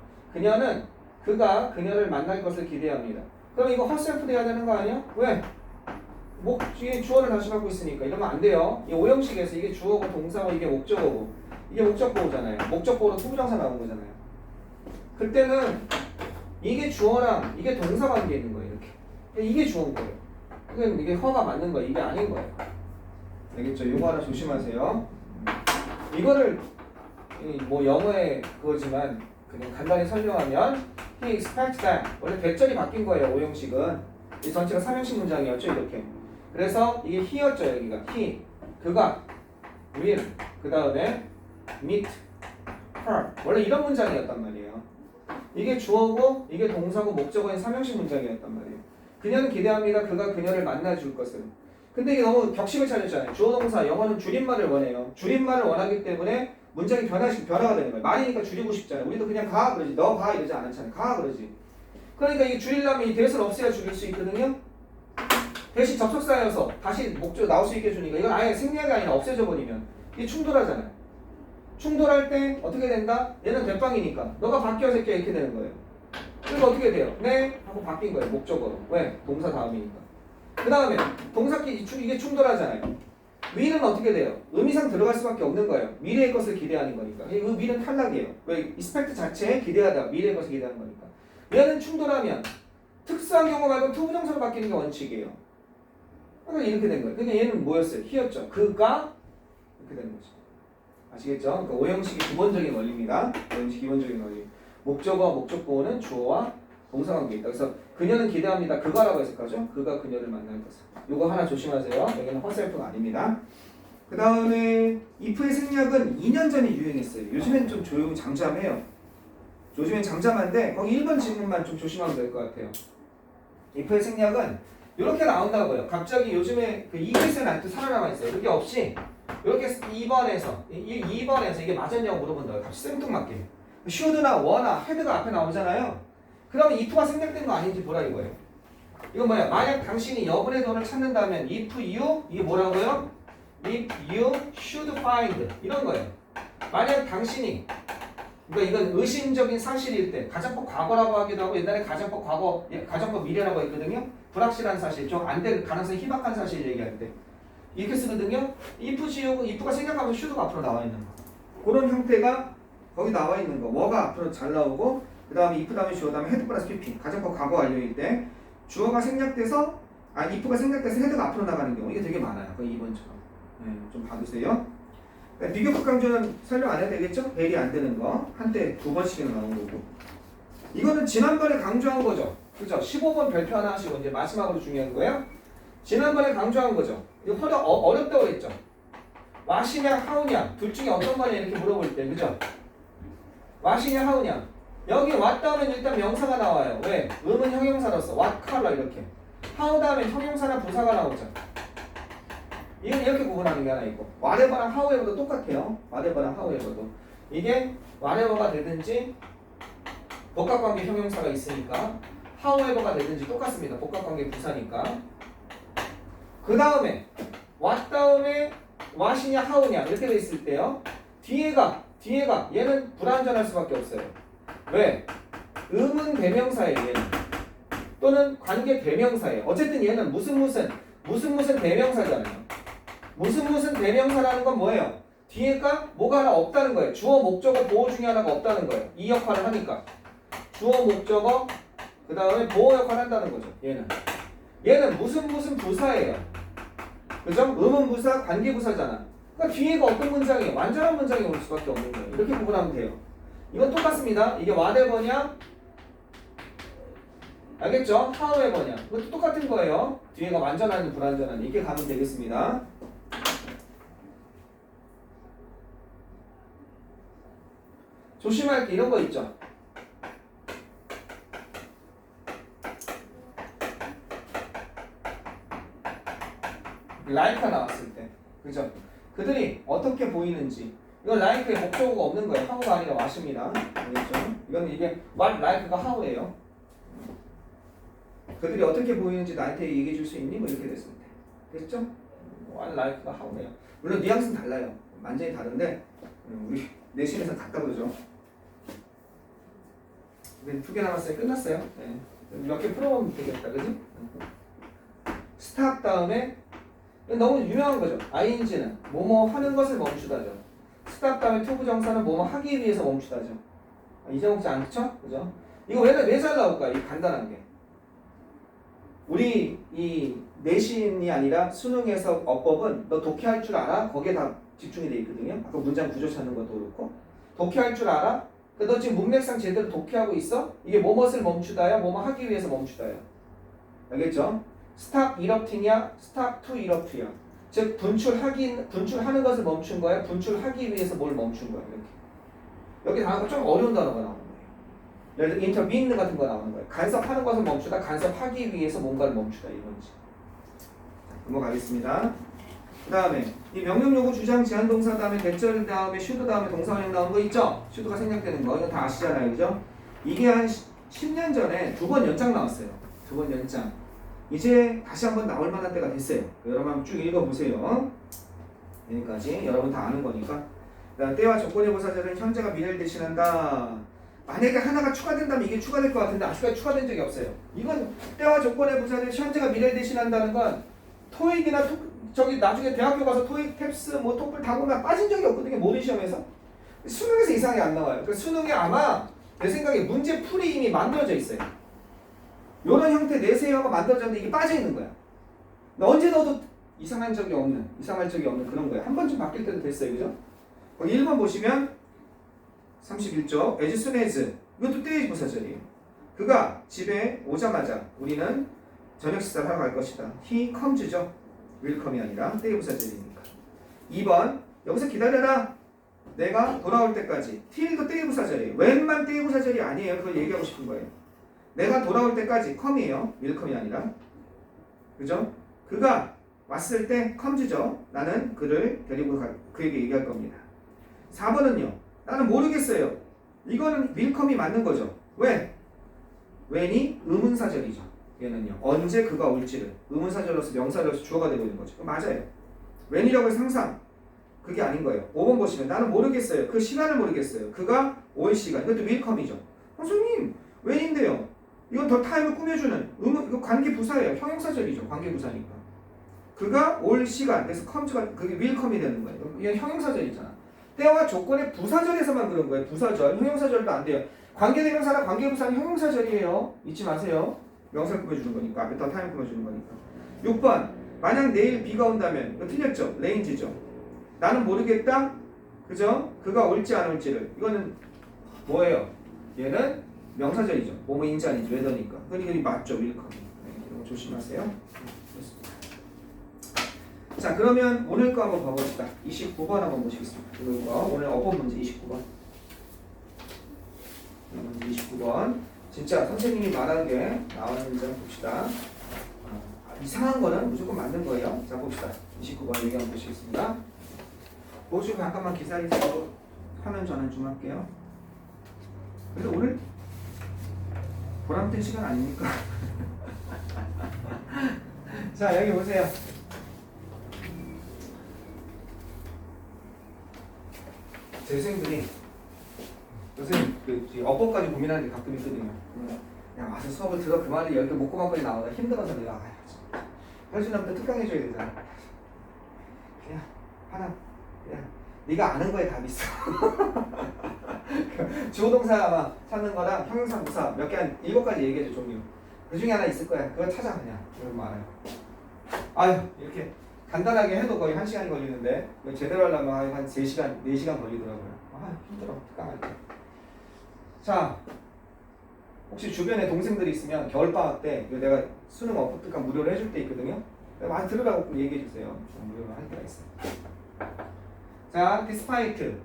S1: 그가 그녀를 만날 것을 기대합니다. 그럼 이거 헛셀프 돼야 되는 거 아니야? 왜? 뒤에 주어를 다시 갖고 있으니까 이러면 안 돼요. 이 오형식에서 이게 주어고 동사고 이게 목적어고 이게 목적보호잖아요. 목적보호로 투부정사 나온 거잖아요. 그때는 이게 주어랑 이게 동사 관계에 있는 거예요. 이렇게. 이게 주어인 거예요. 그건 이게 허가 맞는 거예요. 이게 아닌 거예요. 알겠죠? 이거 하나 조심하세요. 이거를 뭐 영어의 그거지만 그냥 간단히 설명하면 he expects that 원래 대절이 바뀐 거예요. 오형식은 이 전체가 3형식 문장이었죠. 이렇게. 그래서 이게 he였죠. 여기가 he 그가 will 그 다음에 meet her 원래 이런 문장이었단 말이에요. 이게 주어고 이게 동사고 목적어인 3형식 문장이었단 말이에요. 그녀는 기대합니다. 그가 그녀를 만나줄 것을. 근데 이게 너무 격식을 차렸잖아요. 주어 동사 영어는 줄임말을 원해요. 줄임말을 원하기 때문에 문장이 변화가 되는 거예요. 말이니까 줄이고 싶잖아요. 우리도 그냥 가 그러지 너 가 이러지 않잖아요. 가 그러지. 그러니까 이게 줄이려면 이 대를 없애야 줄일 수 있거든요. 대신 접속사여서 다시 목적 나올 수 있게 해주니까 이건 아예 생략이 아니라 없애져 버리면 이게 충돌하잖아요. 충돌할 때 어떻게 된다? 얘는 대빵이니까 너가 바뀌어 새끼야 이렇게 되는 거예요. 그리고 어떻게 돼요? 네 하고 바뀐 거예요. 목적어로. 왜? 동사 다음이니까. 그 다음에 동사끼리 이게 충돌하잖아요. will은 어떻게 돼요? 의미상 들어갈 수밖에 없는 거예요. 미래의 것을 기대하는 거니까. 이 will은 탈락이에요. 왜? expect 자체에 기대하다. 미래의 것을 기대하는 거니까. 얘는 충돌하면 특수한 경우 말고 투부정사로 바뀌는 게 원칙이에요. 그러니까 이렇게 된 거예요. 그러니까 얘는 뭐였어요? he였죠. 그가 이렇게 되는 거죠. 아시겠죠? 그러니까 오형식의 기본적인 원리입니다. 오형식 기본적인 원리. 목적어와 목적보호는 주어와 동사관계에 있다. 그래서 그녀는 기대합니다. 그가라고 했을 거죠? 그가 그녀를 만날 것을. 요거 하나 조심하세요. 여기는 헛셀프가 아닙니다. 그 다음에 if의 생략은 2년 전에 유행했어요. 요즘엔 좀 잠잠해요. 요즘엔 잠잠한데 거기 1번 지문만 좀 조심하면 될 것 같아요. if의 생략은 이렇게 나온다고요. 갑자기 요즘에 그 EBS는 아직도 살아남아 있어요. 그게 없이 이렇게 2번에서 이게 맞았냐고 물어본다고요. 갑자기 생뚱맞게. should나 were나 had가 앞에 나오잖아요. 그러면 if가 생략된 거 아닌지 보라 이거예요. 이건 뭐야? 만약 당신이 여분의 돈을 찾는다면 if you 이게 뭐라고요? if you should find 이런 거예요. 만약 당신이 그러니까 이건 의심적인 사실일 때 가정법 과거라고 하기도 하고 옛날에 가정법 과거, 가정법 미래라고 했거든요. 불확실한 사실, 좀 안 될 가능성이 희박한 사실 얘기할 때 이렇게 쓰거든요. if가 생략하면 should가 앞으로 나와 있는 거. 그런 형태가 거기 나와 있는 거. 뭐가 앞으로 잘 나오고 그 다음에 if 다음에 주어 다음에 head 플러스 pp 가정법 과거 완료일 때 주어가 생략돼서 if가 생략돼서 head가 앞으로 나가는 경우 이게 되게 많아요. 거의 2번처럼. 좀 봐두세요. 비교급 강조는 설명 안 해도 되겠죠? 배리 안 되는 거 한때 2번씩이나 나온 거고 이거는 지난번에 강조한 거죠. 그죠? 15번 별표 하나 하시고 이제 마지막으로 중요한 거예요. 지난번에 강조한 거죠. 이거 어렵다고 그랬죠. what이냐 how냐 둘 중에 어떤 거냐 이렇게 물어볼 때 그죠? what이냐 how냐 여기 what 다음엔 일단 명사가 나와요. 왜? 음은 형용사로서 what color 이렇게 how 다음엔 형용사나 부사가 나오죠. 이건 이렇게 구분하는 게 하나 있고 whatever랑 however도 똑같아요. whatever랑 however도 이게 whatever가 되든지 복합관계 형용사가 있으니까 however가 되든지 똑같습니다. 복합관계 부사니까. 그 다음에 what 다음에 what이냐 how냐 이렇게 돼 있을 때요. 뒤에가 얘는 불완전할 수밖에 없어요. 왜? 음은 대명사예요. 얘는. 또는 관계 대명사예요. 어쨌든 얘는 무슨 대명사잖아요. 무슨 대명사라는 건 뭐예요? 뒤에가 뭐가 하나 없다는 거예요. 주어, 목적어, 보호 중에 하나가 없다는 거예요. 이 역할을 하니까. 주어, 목적어, 그 다음에 보호 역할을 한다는 거죠. 얘는 무슨 부사예요. 그죠? 음은 부사, 관계 부사잖아. 그러니까 뒤에가 어떤 문장이에요? 완전한 문장이 올 수밖에 없는 거예요. 이렇게 구분하면 돼요. 이건 똑같습니다. 이게 whatever냐? 알겠죠? however냐? 이것도 똑같은 거예요. 뒤에가 완전한, 불완전한 이렇게 가면 되겠습니다. 조심할 게 이런 거 있죠. like가 나왔을 때, 그죠? 그들이 어떻게 보이는지. 이건 like의 목적어가 없는 거예요. how가 아니라 what입니다. 알겠죠? 이건 이게 what like가 how예요. 그들이 어떻게 보이는지 나한테 얘기해 줄 수 있니? 뭐 이렇게 됐을 때, 됐죠? what like가 how예요. 물론 뉘앙스는 달라요. 완전히 다른데 우리 내신에서 같다 그러죠. 두 개 남았어요. 끝났어요. 네. 몇 개 풀어보면 되겠다. 그지? 스탑 다음에 너무 유명한 거죠. ing는 뭐뭐 하는 것을 멈추다죠. 스탑 다음에 투 부정사는 뭐뭐 하기 위해서 멈추다죠. 이제 먹지 않죠? 그죠? 이거 왜 잘 나올까? 이 간단한 게. 우리 이 내신이 아니라 수능에서 어법은 너 독해할 줄 알아? 거기에 다 집중이 돼 있거든요. 아까 문장 구조 찾는 것도 그렇고. 독해할 줄 알아? 너 지금 문맥상 제대로 독해하고 있어? 이게 뭐뭇을 멈추다야? 뭐뭐 하기 위해서 멈추다야. 알겠죠? stop erupting이야? stop to erupt야. 즉 분출하는 것을 멈춘 거야? 분출하기 위해서 뭘 멈춘 거야? 이렇게. 여기 단어가 좀 어려운 단어가 나오는 거예요. 예를 들어 intervene 같은 거 나오는 거예요. 간섭하는 것을 멈추다, 간섭하기 위해서 뭔가를 멈추다 이건지. 넘어가겠습니다. 그 다음에 이 명령 요구 주장 제한 동사 다음에 대절 다음에 should 다음에 동사원형 나오는 거 있죠? should가 생략되는 거 이거 다 아시잖아요, 그죠? 이게 한 10년 전에 2번 연장 나왔어요. 2번 연장. 이제 다시 한번 나올 만한 때가 됐어요. 여러분 한번 쭉 읽어보세요. 여기까지 여러분 다 아는 거니까. 때와 조건의 부사절은 현재가 미래를 대신한다. 만약에 하나가 추가된다면 이게 추가될 것 같은데 아직까지 추가된 적이 없어요. 이건 때와 조건의 부사절 현재가 미래를 대신한다는 건 토익이나 저기 나중에 대학교 가서 토익, 탭스, 뭐 토플 다 보면 빠진 적이 없거든요. 모든 시험에서. 수능에서 이상하게 안 나와요. 그러니까 수능에 아마 내 생각에 문제 풀이 이미 만들어져 있어요. 이런 형태 내세어가 만들어졌는데 이게 빠져 있는 거야. 언제 넣어도 이상할 적이 없는 그런 거야. 한 번쯤 바뀔 때도 됐어요, 그죠? 1번 보시면 31조 as soon as 이것도 때의 부사절이에요. 그가 집에 오자마자 우리는 저녁 식사를 하러 갈 것이다. he comes죠. will come이 아니라 때의 부사절이니까. 2번 여기서 기다려라. 내가 돌아올 때까지. till도 때의 부사절이에요. when만 때의 부사절이 아니에요. 그걸 얘기하고 싶은 거예요. 내가 돌아올 때까지 come이에요. will come이 아니라. 그죠? 그가 왔을 때 comes죠. 나는 그를 데리고 그에게 얘기할 겁니다. 4번은요. 나는 모르겠어요. 이거는 will come이 맞는 거죠. 왜? when이 의문사절이죠. 얘는요. 언제 그가 올지를 의문사절로서 명사절로서 주어가 되고 있는 거죠. 맞아요. when이라고 해서 항상 그게 아닌 거예요. 5번 보시면 나는 모르겠어요. 그 시간을 모르겠어요. 그가 올 시간. 이것도 will come이죠. 선생님 when인데요. 이건 더 타임을 꾸며주는 이거 관계 부사예요. 형용사절이죠. 관계 부사니까. 그가 올 시간. 그래서 comes가 그게 will come이 되는 거예요. 이건 형용사절이잖아. 때와 조건의 부사절에서만 그런 거예요. 부사절. 형용사절도 안 돼요. 관계대명사나 관계부사는 형용사절이에요. 잊지 마세요. 명사를 꾸며주는 거니까. 앞에 더 타임 꾸며주는 거니까. 6번. 만약 내일 비가 온다면 이거 틀렸죠? 레인지죠. 나는 모르겠다. 그죠? 그가 올지 안 올지를. 이거는 뭐예요? 얘는 명사절이죠. 뭐뭐인지 아닌지 웨더니까. 그러니까 이게 맞죠. 윌컴. 네, 이런 거 조심하세요. 그렇습니다. 자, 그러면 오늘 거 한번 봐봅시다. 29번 한번 보시겠습니다. 오늘 거. 오늘 어법 문제 29번. 29번. 진짜 선생님이 말한 게 나왔는지 한번 봅시다. 이상한 거는 무조건 맞는 거예요. 자, 봅시다. 29번 얘기 한번 보시겠습니다. 보시고 잠깐만 기다리세요. 화면 전환 좀 할게요. 그래서 오늘 보람된 시간 아닙니까? 자, 여기 보세요. 재수생들이 요새 어법까지 고민하는 게 가끔 있거든요. 그냥 와서 수업을 들어 그만이 10개 목고만까지 나오다 힘들어서 내가 혈신남도 특강해줘야 되잖아. 그냥 하나 그냥 네가 아는 거에 답이 있어. 주어동사 찾는 거랑 형용사 부사 몇 개 한 7가지 얘기해줘 종류. 그 중에 하나 있을 거야. 그거 찾아 그냥. 그런 거 알아요. 아유 이렇게 간단하게 해도 거의 1시간이 걸리는데 제대로 하려면 한 3시간, 4시간 걸리더라고요. 아 힘들어 특강할 때. 자 혹시 주변에 동생들이 있으면 겨울방학 때 내가 수능 어법 특강 무료로 해줄 때 있거든요. 많이 들으라고 얘기해 주세요. 무료로 할 때가 있어요. 자, despite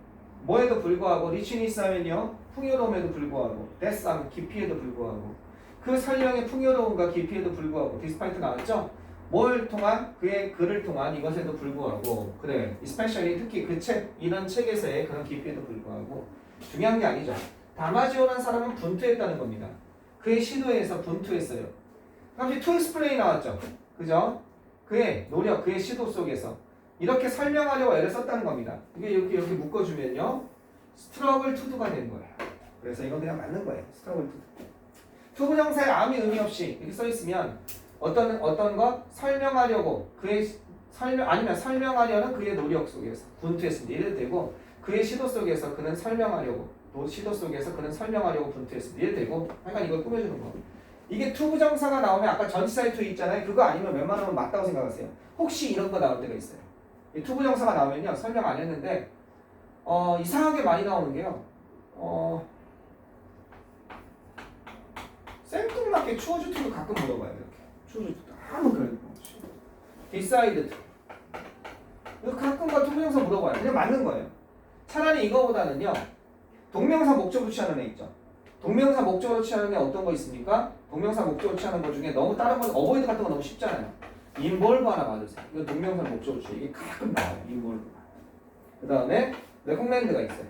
S1: 뭐에도 불구하고 리치니스 하면요 풍요로움에도 불구하고 데스 하면 기피에도 불구하고 그 설명의 풍요로움과 기피에도 불구하고 despite 나왔죠? 뭘 통한? 그의 글을 통한 이것에도 불구하고 그래 especially 특히 그 책 이런 책에서의 그런 기피에도 불구하고 중요한 게 아니죠. 다마지오라는 사람은 분투했다는 겁니다. 그의 시도에서 분투했어요. 그럼 to explain 나왔죠? 그죠? 그의 노력, 그의 시도 속에서 이렇게 설명하려고 애를 썼다는 겁니다. 이게 이렇게 묶어주면요 struggle to do가 된 거예요. 그래서 이건 그냥 맞는 거예요. struggle to do. 투부정사에 아무 의미 없이 이렇게 써 있으면 어떤 것 설명하려고 그의 아니면 설명하려는 그의 노력 속에서 분투했습니다. 이래도 되고 그의 시도 속에서 그는 설명하려고 시도 속에서 그는 설명하려고 분투했습니다. 이래도 되고 하여간 이걸 꾸며주는 거. 이게 투부정사가 나오면 아까 전치사의 투 있잖아요. 그거 아니면 웬만하면 맞다고 생각하세요. 혹시 이런 거 나올 때가 있어요. 이 투부정사가 나오면요 설명 안 했는데 이상하게 많이 나오는 게요. 생뚱맞게 추어주 투도 가끔 물어봐요. 이렇게 추어주 투도 아무 그런 거 없이 decided 이거 가끔가 투부정사 물어봐요. 그냥 맞는 거예요. 차라리 이거보다는요 동명사 목적으로 취하는 애 있죠. 동명사 목적으로 취하는 애 어떤 거 있습니까? 동명사 목적으로 취하는 거 중에 너무 다른 건 어보이드 같은 거 너무 쉽잖아요. involve 하나 맞으세요. 이거 동명사 목적으로 취해. 이게 가끔 나와요. involve. 그 다음에 recommend가 있어요.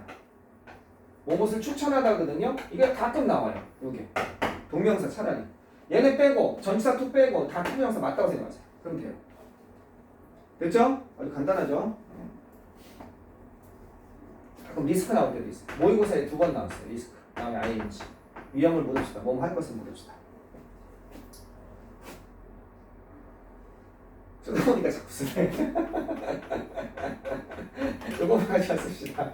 S1: 뭐뭇을 추천하다거든요. 이게 가끔 나와요. 요게 동명사 차라리 얘네 빼고 전치사 투 빼고 다 투명사 맞다고 생각하세요. 그럼 돼요. 됐죠? 아주 간단하죠? 가끔 리스크 나올 때도 있어요. 모의고사에 2번 나왔어요. 리스크. 다음에 ing. 위험을 묻읍시다. 몸 할 것을 묻읍시다. 쳐다보니까 자꾸 쓰네. 요거까지 씁시다.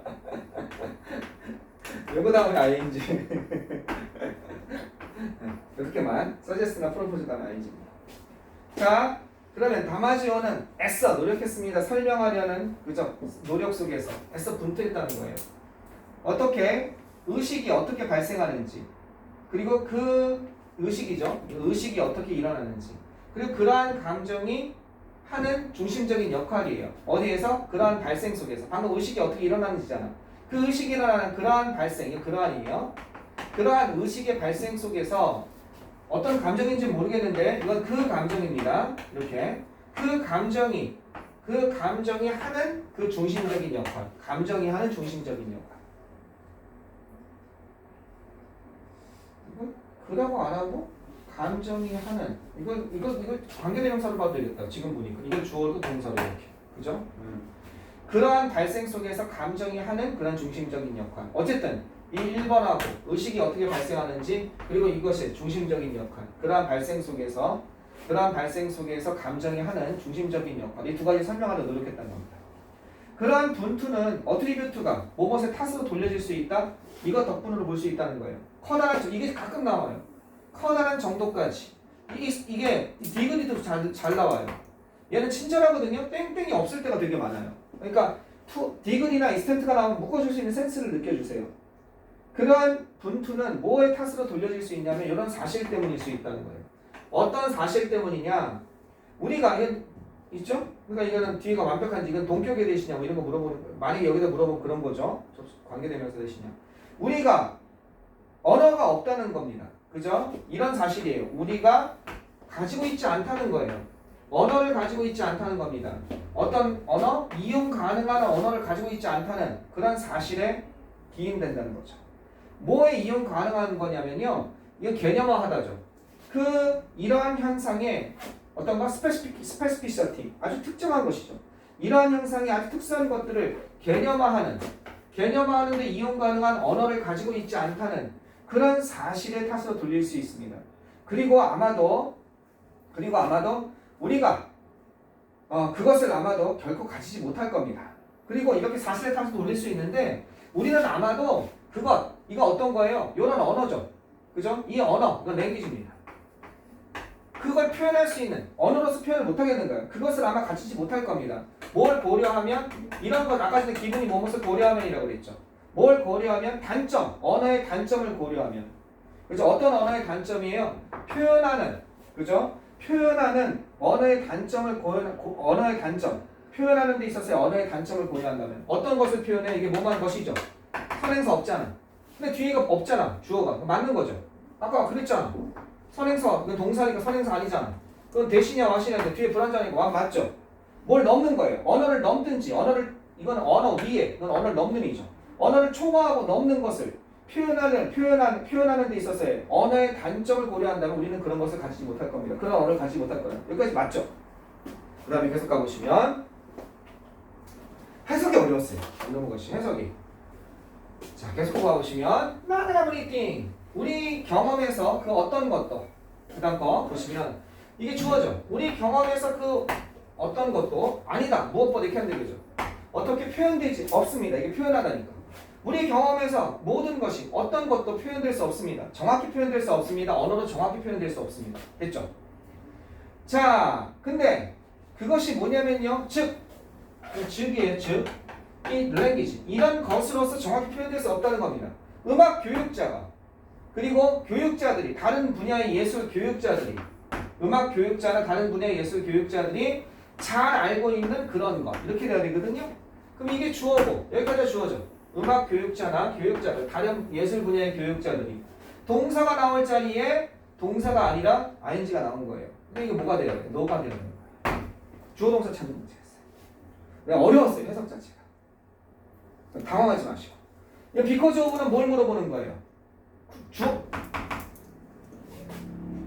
S1: 요거 다음에 ing. 이렇게만 서제스나 프로포즈 다음에 ing입니다. 자, 그러면 다마지오는 애써 노력했습니다. 설명하려는 그죠? 노력 속에서 애써 분투했다는 거예요. 어떻게? 의식이 어떻게 발생하는지 그리고 그 의식이죠. 의식이 어떻게 일어나는지 그리고 그러한 감정이 하는 중심적인 역할이에요. 어디에서? 그러한 발생 속에서. 방금 의식이 어떻게 일어나는지잖아. 그 의식이 일어나는 그러한 발생, 그러한이에요. 그러한 의식의 발생 속에서 어떤 감정인지 모르겠는데 이건 그 감정입니다. 이렇게 그 감정이 하는 그 중심적인 역할, 감정이 하는 중심적인 역할. 이건 그라고 안 하고 감정이 하는 이거 관계대명사로 봐도 되겠다. 지금 보니까 이건 주어고 동사로 이렇게 그죠? 그러한 발생 속에서 감정이 하는 그런 중심적인 역할. 어쨌든 이 1번하고 의식이 어떻게 발생하는지 그리고 이것의 중심적인 역할. 그러한 발생 속에서 감정이 하는 중심적인 역할. 이 두 가지 설명하려 노력했다는 겁니다. 그러한 분투는 어트리뷰트가 무엇의 탓으로 돌려질 수 있다. 이것 덕분으로 볼 수 있다는 거예요. 커다란 이게 가끔 나와요. 커다란 정도까지. 이게 디그리도 잘 나와요. 얘는 친절하거든요. 땡땡이 없을 때가 되게 많아요. 그러니까 디그리나 이스텐트가 나오면 묶어줄 수 있는 센스를 느껴주세요. 그러한 분투는 뭐의 탓으로 돌려질 수 있냐면 이런 사실 때문일 수 있다는 거예요. 어떤 사실 때문이냐? 우리가 이건 있죠? 그러니까 이거는 뒤가 완벽한지 이건 동격의 대시냐 뭐 이런 거 물어보는 만약에 여기다 물어보면 그런 거죠. 관계대명사 대시냐? 우리가 언어가 없다는 겁니다. 그죠? 이런 사실이에요. 우리가 가지고 있지 않다는 거예요. 언어를 가지고 있지 않다는 겁니다. 어떤 언어? 이용 가능한 언어를 가지고 있지 않다는 그런 사실에 기인된다는 거죠. 뭐에 이용 가능한 거냐면요. 이거 개념화하다죠. 그 이러한 현상의 어떤 거 스페시피시티 아주 특정한 것이죠. 이러한 현상이 아주 특수한 것들을 개념화하는데 이용 가능한 언어를 가지고 있지 않다는 그런 사실의 탓으로 돌릴 수 있습니다. 그리고 아마도 우리가 그것을 아마도 결코 가지지 못할 겁니다. 그리고 이렇게 사실의 탓으로 돌릴 수 있는데 우리는 아마도 이거 어떤 거예요? 이런 언어죠. 그죠? 이 언어, 이건 랭귀지입니다. 그걸 표현할 수 있는 언어로서 표현을 못 하겠는 거예요. 그것을 아마 가지지 못할 겁니다. 뭘 고려하면 이런 것 아까 전에 기분이 무엇을 고려하면이라고 그랬죠. 뭘 고려하면 단점, 언어의 단점을 고려하면 그죠? 어떤 언어의 단점이에요? 표현하는 언어의 단점을 언어의 단점 표현하는 데 있어서 언어의 단점을 고려한다면 어떤 것을 표현해? 이게 뭐만 것이죠. 선행사 없잖아. 근데 뒤에가 없잖아. 주어가 맞는 거죠. 아까 그랬잖아. 선행사, 이건 동사니까 선행사 아니잖아. 그건 대신이야 와시냐인데 뒤에 불완전하니까 와 맞죠? 뭘 넘는 거예요. 언어를 넘든지 이건 언어 위에 이건 언어를 넘는 이죠. 언어를 초과하고 넘는 것을 표현하는 데 있어서의 언어의 단점을 고려한다면 우리는 그런 것을 가지지 못할 겁니다. 그런 언어를 가지지 못할 거예요. 여기까지 맞죠? 그 다음에 계속 가보시면 해석이 어려웠어요. 이런 것이 해석이. 자 계속 가보시면 not everything 우리 경험에서 그 어떤 것도 그 다음 거 보시면 이게 주어져. 우리 경험에서 그 어떤 것도 아니다. 무엇보다 이렇게 하면 되겠죠. 어떻게 표현되지 없습니다. 이게 표현하다니까. 우리 경험에서 모든 것이 어떤 것도 표현될 수 없습니다. 정확히 표현될 수 없습니다. 언어로 정확히 표현될 수 없습니다. 됐죠? 자, 근데 그것이 뭐냐면요. 즉이에요. 이 랭귀지. 이런 것으로서 정확히 표현될 수 없다는 겁니다. 음악 교육자가 그리고 교육자들이 다른 분야의 예술 교육자들이 음악 교육자나 다른 분야의 예술 교육자들이 잘 알고 있는 그런 것 이렇게 돼야 되거든요. 그럼 이게 주어고 여기까지 주어져. 음악 교육자나 교육자들 다른 예술 분야의 교육자들이 동사가 나올 자리에 동사가 아니라 ing가 나온 거예요. 근데 이게 뭐가 돼요? 너가 되는 거예요. 주어 동사 찾는 문제였어요. 내가 어려웠어요. 해석 자체가. 당황하지 마시고. because of는 뭘 물어보는 거예요?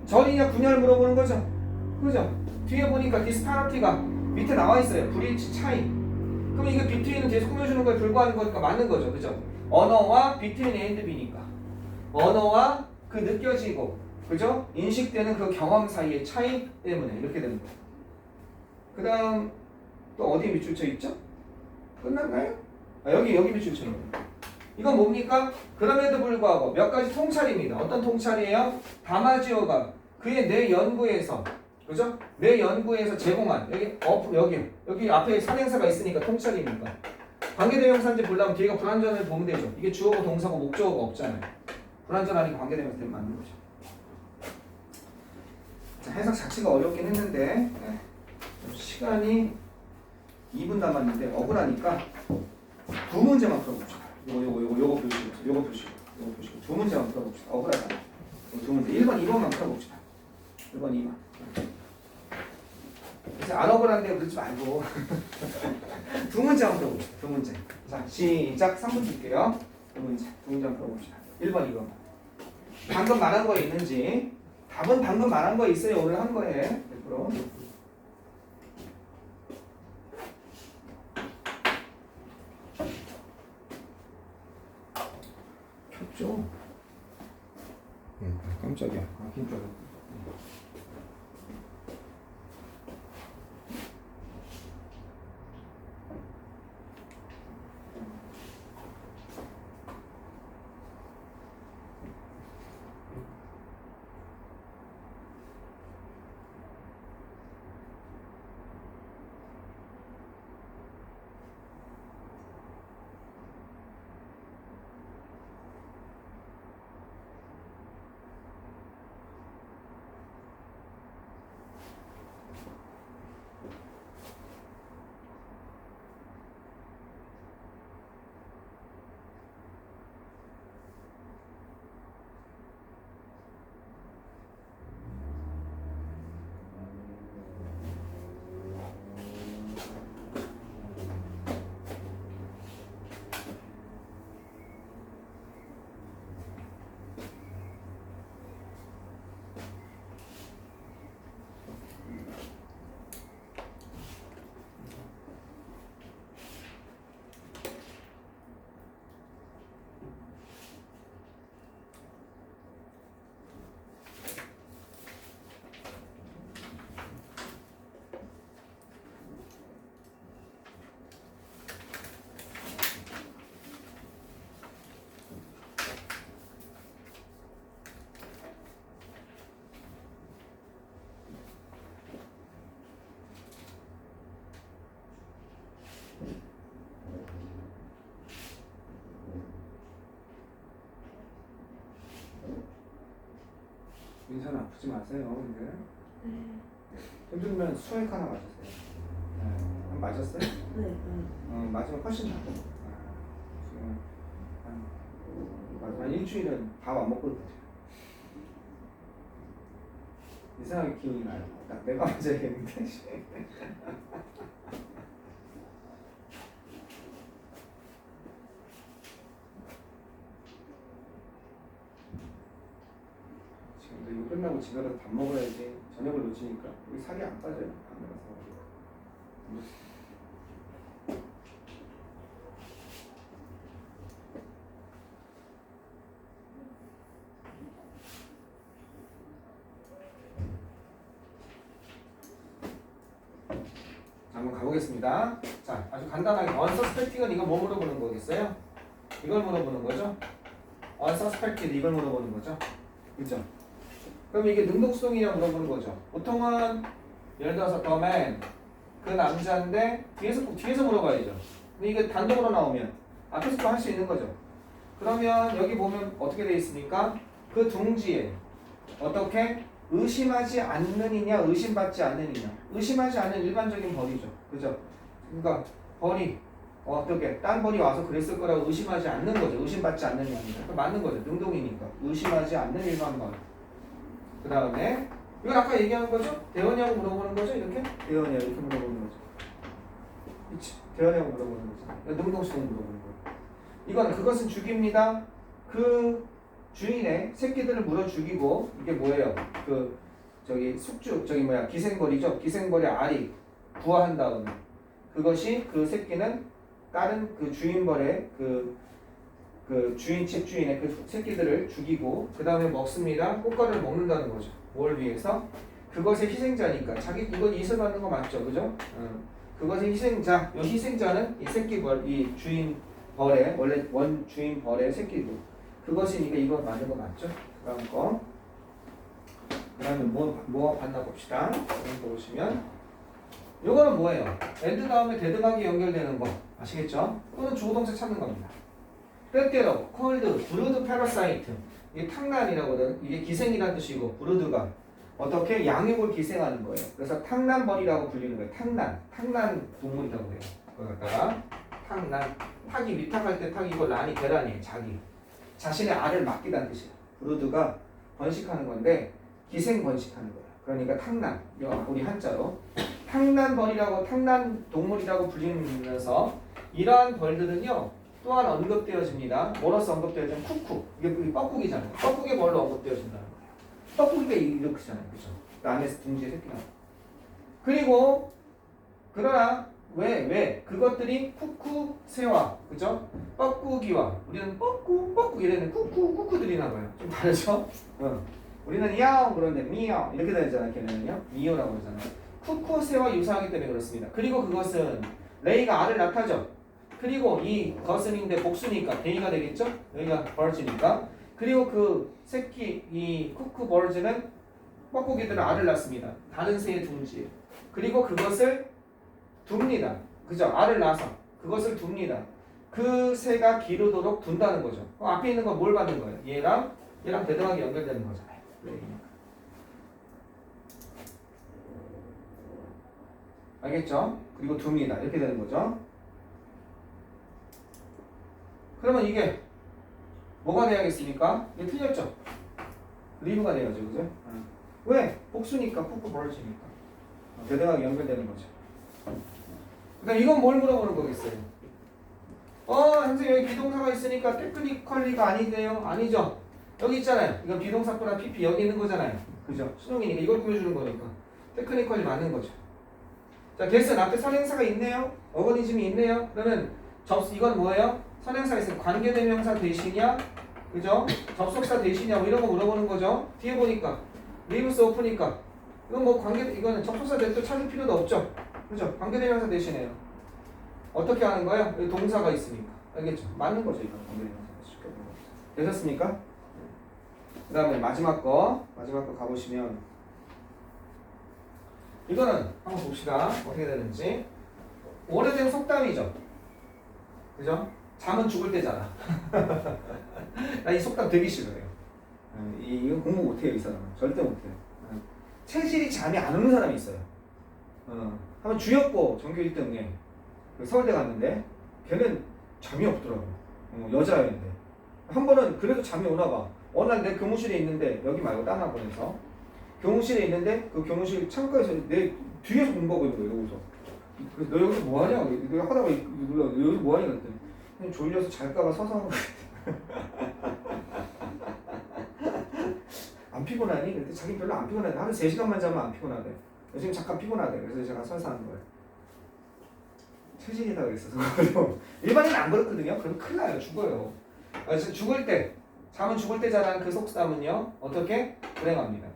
S1: 전이냐 분야를 물어보는 거죠. 그죠? 뒤에 보니까 디스파리티가 밑에 나와 있어요. 불일치 차이. 그럼 이게 between은 계속 꾸며주는 거에 불과한 거니까 맞는 거죠. 그죠? 언어와 between and be니까. 언어와 그 느껴지고, 그죠? 인식되는 그 경험 사이의 차이 때문에 이렇게 되는 거예요. 그 다음, 또 어디에 밑줄 쳐 있죠? 끝났나요? 여기 밑줄 쳐 있는 거예요. 이건 뭡니까? 그럼에도 불구하고 몇 가지 통찰입니다. 어떤 통찰이에요? 다마지오가 그의 내 연구에서 그죠? 내 연구에서 제공한 여기 앞에 선행사가 있으니까 통찰이니까 관계대명사인지 보려면 뒤에가 불완전을 보면 되죠. 이게 주어고 동사고 목적어가 없잖아요. 불완전하니까 관계대명사 되면 맞는 거죠. 자, 해석 자체가 어렵긴 했는데 시간이 2분 남았는데 억울하니까 두 문제만 풀어봅시다. 요거 표시고 두 문제만 풀어봅시다. 억울하잖아. 두 문제 1번 2번만 풀어봅시다. 1번 2번 이제 안 억울한데 그러지 말고 두 문제만 풀어봅시다. 두 문제. 자 시작 3분 줄게요. 두 문제만 풀어봅시다. 1번 2번 방금 말한 거에 있는지 답은 방금 말한 거에 있어요. 오늘 한 거에 100%. 켰죠? 깜짝이야. 킨 줄 알았다. 민선 아프지 마세요. 근데 힘들면 수액 하나 맞으세요. 네. 맞았어요?
S2: 네.
S1: 맞으면 훨씬 나아요. 지금 한 일주일은 밥 안 먹고 있거든요. 이상하게 기운이 나요. 딱 내가 맞아야겠는데. 지금 이거 끝나고 집에 가서 밥 먹어야지. 저녁을 놓치니까 우리 살이 안 빠져요. 안 들어서. 한번 가보겠습니다. 자, 아주 간단하게 unsuspecting은 이거 뭐 물어보는 거겠어요? 이걸 물어보는 거죠? unsuspected 이걸 물어보는 거죠? 그죠? 그럼 이게 능동수동이냐 물어보는 거죠. 보통은 예를 들어서 the man 그 남자인데 뒤에서 물어봐야죠. 근데 이게 단독으로 나오면 앞에서도 할 수 있는 거죠. 그러면 여기 보면 어떻게 돼 있습니까? 그 둥지에 어떻게 의심하지 않느냐 의심받지 않느냐 의심하지 않는 일반적인 벌이죠. 그죠? 그러니까 벌이 어떻게 딴 벌이 와서 그랬을 거라고 의심하지 않는 거죠. 의심받지 않느냐 그러니까 맞는 거죠. 능동이니까 의심하지 않는 일반 벌. 그 다음에 이건 아까 얘기한 거죠? 대원이하고 물어보는 거죠? 이렇게? 대원이야 이렇게 물어보는 거죠. 그치? 대원이하고 물어보는 거죠. 능동수동 물어보는 거예요. 이건 그것은 죽입니다. 그 주인의 새끼들을 물어 죽이고 이게 뭐예요? 그 저기 숙주 저기 뭐야 기생벌이죠. 기생벌의 알이 부화한 다음에 그것이 그 새끼는 다른 그 주인벌의 그 주인집 주인의 그 새끼들을 죽이고 그 다음에 먹습니다. 꽃가루를 먹는다는 거죠. 뭘 위해서? 그것의 희생자니까 자기 이건 이슬 받는 거 맞죠, 그죠? 그것의 희생자. 이 희생자는 이 새끼벌 이 주인벌의 원래 원 주인벌의 새끼들. 그것이니까 이거 맞는 거 맞죠? 그다음 거. 그다음에 뭐 봤나 봅시다. 이거 보시면 이거는 뭐예요? and 다음에 대등하게 연결되는 거 아시겠죠? 또는 주어동사 찾는 겁니다. 때때로 콜드 브루드 패러사이트 이게 탕난이라거든. 이게 기생이라는 뜻이고 브루드가 어떻게 양육을 기생하는 거예요. 그래서 탕난벌이라고 불리는 거예요. 탕난 동물이라고 해요. 그걸 갖다가 탕난 탁이 위탁할 때 탁이고 란이 계란이에요. 자신의 알을 맡기다는 뜻이에요. 브루드가 번식하는 건데 기생 번식하는 거예요. 그러니까 탕난 우리 한자로 탕난벌이라고 탕난 동물이라고 불리면서 이러한 벌들은요 또한 언급되어집니다. 뭐로서 언급되어지면 쿠쿠 이게 뻐꾸기잖아요. 뻐꾸기 벌로 언급되어진다는 거예요. 뻐꾸기가 이렇게잖아요, 그렇죠? 그 안에서 둥지에 새끼나. 그리고 그러나 왜 그것들이 쿠쿠 새와 그죠? 뻐꾸기와 우리는 뻐꾸 이래는 쿠쿠들이나 봐요. 좀 다르죠? 우리는 야옹 그런데 미야옹 이렇게 되잖아요. 걔네는요 미요라고 그러잖아요. 쿠쿠 새와 유사하기 때문에 그렇습니다. 그리고 그것은 레이가 알을 낳다죠. 그리고 이 거스인데 복수니까 대의가 되겠죠? 여기가 벌즈니까. 그리고 그 새끼 이 쿠쿠 벌즈는 뻐꾸기들은 알을 낳습니다. 다른 새의 둥지에. 그리고 그것을 둡니다. 그죠? 알을 낳아서 그것을 둡니다. 그 새가 기르도록 둔다는 거죠. 앞에 있는 건 뭘 받는 거예요? 얘랑 대등하게 연결되는 거잖아요. 알겠죠? 그리고 둡니다. 이렇게 되는 거죠. 그러면 이게 뭐가 돼야겠습니까? 이게 틀렸죠? 리브가 돼야죠. 그죠? 왜? 복수니까 쿠쿠 벌어지니까 대등하게 연결되는 거죠. 그다음 이건 뭘 물어보는 거겠어요? 선생님 여기 비동사가 있으니까 테크니컬리가 아니대요? 아니죠? 여기 있잖아요. 이거 비동사구나 PP 여기 있는 거잖아요. 그죠? 수동이니까 이걸 보여주는 거니까 테크니컬리 맞는 거죠. 자, 개선 앞에 선행사가 있네요. 어거니즘이 있네요. 그러면 이건 뭐예요? 선행사가 있으면 관계대명사 대신이야? 그죠? 접속사 대신이야? 뭐 이런 거 물어보는 거죠. 뒤에 보니까 리브스 오프니까 이건 뭐 이거는 접속사 대도 찾을 필요도 없죠. 그죠? 관계대명사 대신해요. 어떻게 하는 거예요? 여기 동사가 있으니까. 알겠죠? 맞는 거죠, 이거. 관계대명사 대신. 되셨습니까? 그 다음에 마지막 거 가보시면 이거는 한번 봅시다. 어떻게 되는지. 오래된 속담이죠. 그죠? 잠은 죽을 때잖아. 나 이 속담 되게 싫어해요. 이거 공부 못해요, 이 사람은. 절대 못해요. 체질이 잠이 안 오는 사람이 있어요. 한번 주였고 전교 1등에 서울대 갔는데 걔는 잠이 없더라고. 여자애인데 한 번은 그래도 잠이 오나 봐. 어느 날 내 교무실에 있는데 여기 말고 딴 학원에서 교무실에 있는데 그 교무실 창가에서 내 뒤에서 공부하고 있는 거예요. 여기서. 그래서 너 여기서 뭐하냐? 내가 하다가 놀라. 너 여기서 뭐하냐? 그랬더니 그냥 졸려서 잘까봐 서서 하는 거야. 안 피곤하니? 그랬더니 자기 별로 안 피곤하대. 하루 3시간만 자면 안 피곤하대. 요즘 잠깐 피곤하대. 그래서 제가 서서 하는 거예요. 체질이다 그랬어서. 일반인은 안 그렇거든요. 그럼 큰일 나요. 죽어요. 죽을 때, 잠은 죽을 때 자라는 그 속담은요. 어떻게? 불행합니다.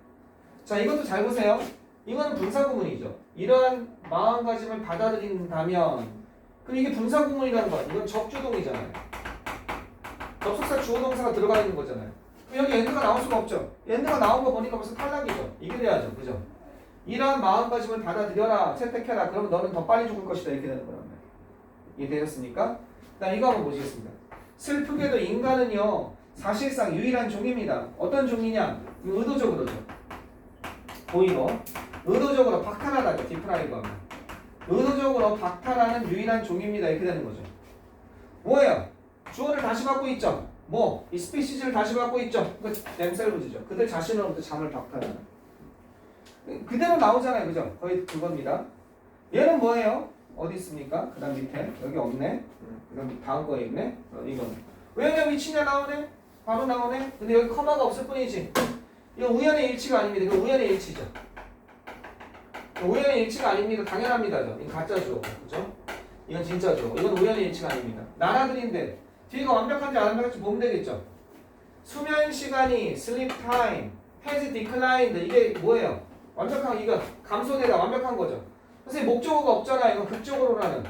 S1: 자, 이것도 잘 보세요. 이거는 분사구문이죠. 이러한 마음가짐을 받아들인다면 그럼 이게 분사구문이라는 건 이건 접주동이잖아요. 접속사 주어동사가 들어가 있는 거잖아요. 그럼 여기 엔드가 나올 수가 없죠. 엔드가 나온 거 보니까 벌써 탈락이죠. 이게 돼야죠. 그죠? 이러한 마음가짐을 받아들여라. 채택해라. 그러면 너는 더 빨리 죽을 것이다. 이렇게 되는 거란 말이에요. 이해되셨습니까? 그다음 이거 한번 보시겠습니다. 슬프게도 인간은요. 사실상 유일한 종입니다. 어떤 종이냐? 의도적으로죠. 보이고 의도적으로 박탈하다죠. 디프라이브 하면. 의도적으로 박탈하는 유일한 종입니다. 이렇게 되는 거죠. 뭐예요? 주어를 다시 받고 있죠. 뭐? 이 스피시즈를 다시 받고 있죠. 그 댐셀브즈죠. 그들 자신으로부터 잠을 박탈하는. 그대로 나오잖아요. 그죠? 거의 그겁니다. 얘는 뭐예요? 어디 있습니까? 그 다음 밑에. 여기 없네. 그 다음 다음 거에 있네. 이거는. 왜 그냥 위치냐 나오네? 바로 나오네? 근데 여기 커마가 없을 뿐이지. 이건 우연의 일치가 아닙니다. 이건 우연의 일치죠. 우연의 일치가 아닙니다. 당연합니다죠. 이건 가짜죠. 그죠? 이건 진짜죠. 이건 우연의 일치가 아닙니다. 나라들인데 뒤가 완벽한지 안 완벽한지 보면 되겠죠. 수면 시간이 sleep time has declined 이게 뭐예요? 완벽한 이거 감소되다 완벽한 거죠. 선생님 목적어가 없잖아. 이건 극적으로라는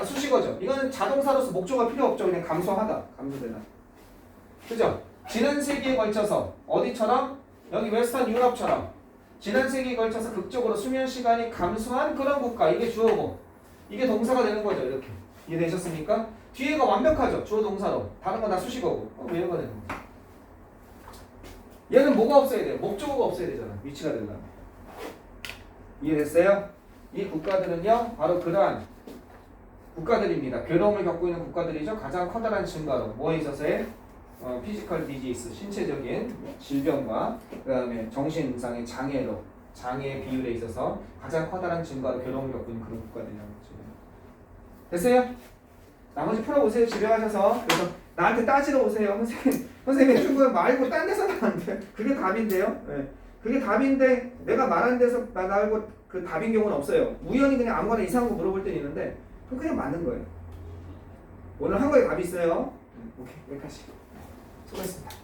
S1: 수식어죠. 이거는 자동사로서 목적어가 필요 없죠. 그냥 감소하다, 감소되다. 그죠? 지난 세기에 걸쳐서 어디처럼? 여기 웨스턴 유럽처럼 지난 세기에 걸쳐서 극적으로 수면 시간이 감소한 그런 국가. 이게 주어고 이게 동사가 되는 거죠. 이렇게 이해되셨습니까? 뒤에가 완벽하죠. 주어 동사로. 다른 건 다 수식어고. 외워가 되는 거죠. 얘는 뭐가 없어야 돼요? 목적어가 없어야 되잖아. 위치가 되려면. 이해됐어요? 이 국가들은요. 바로 그러한 국가들입니다. 괴로움을 겪고 있는 국가들이죠. 가장 커다란 증가로 뭐에 있어서의 피지컬 디지스 신체적인 질병과 그 다음에 정신상의 장애로 장애 비율에 있어서 가장 커다란 증가로 괴로움을 겪고 있는 그런 국가들이라는 거죠. 됐어요? 나머지 풀어보세요. 집에 가셔서. 그래서 나한테 따지러 오세요. 선생님 해준 거 말고 딴 데서 안 돼. 그게 답인데요. 네. 그게 답인데 내가 말한 데서 나 말고 그 답인 경우는 없어요. 우연히 그냥 아무거나 이상한 거 물어볼 때는 있는데 그건 그냥 맞는 거예요. 오늘 한 거에 답이 있어요. 오케이 여기까지. 수고했습니다.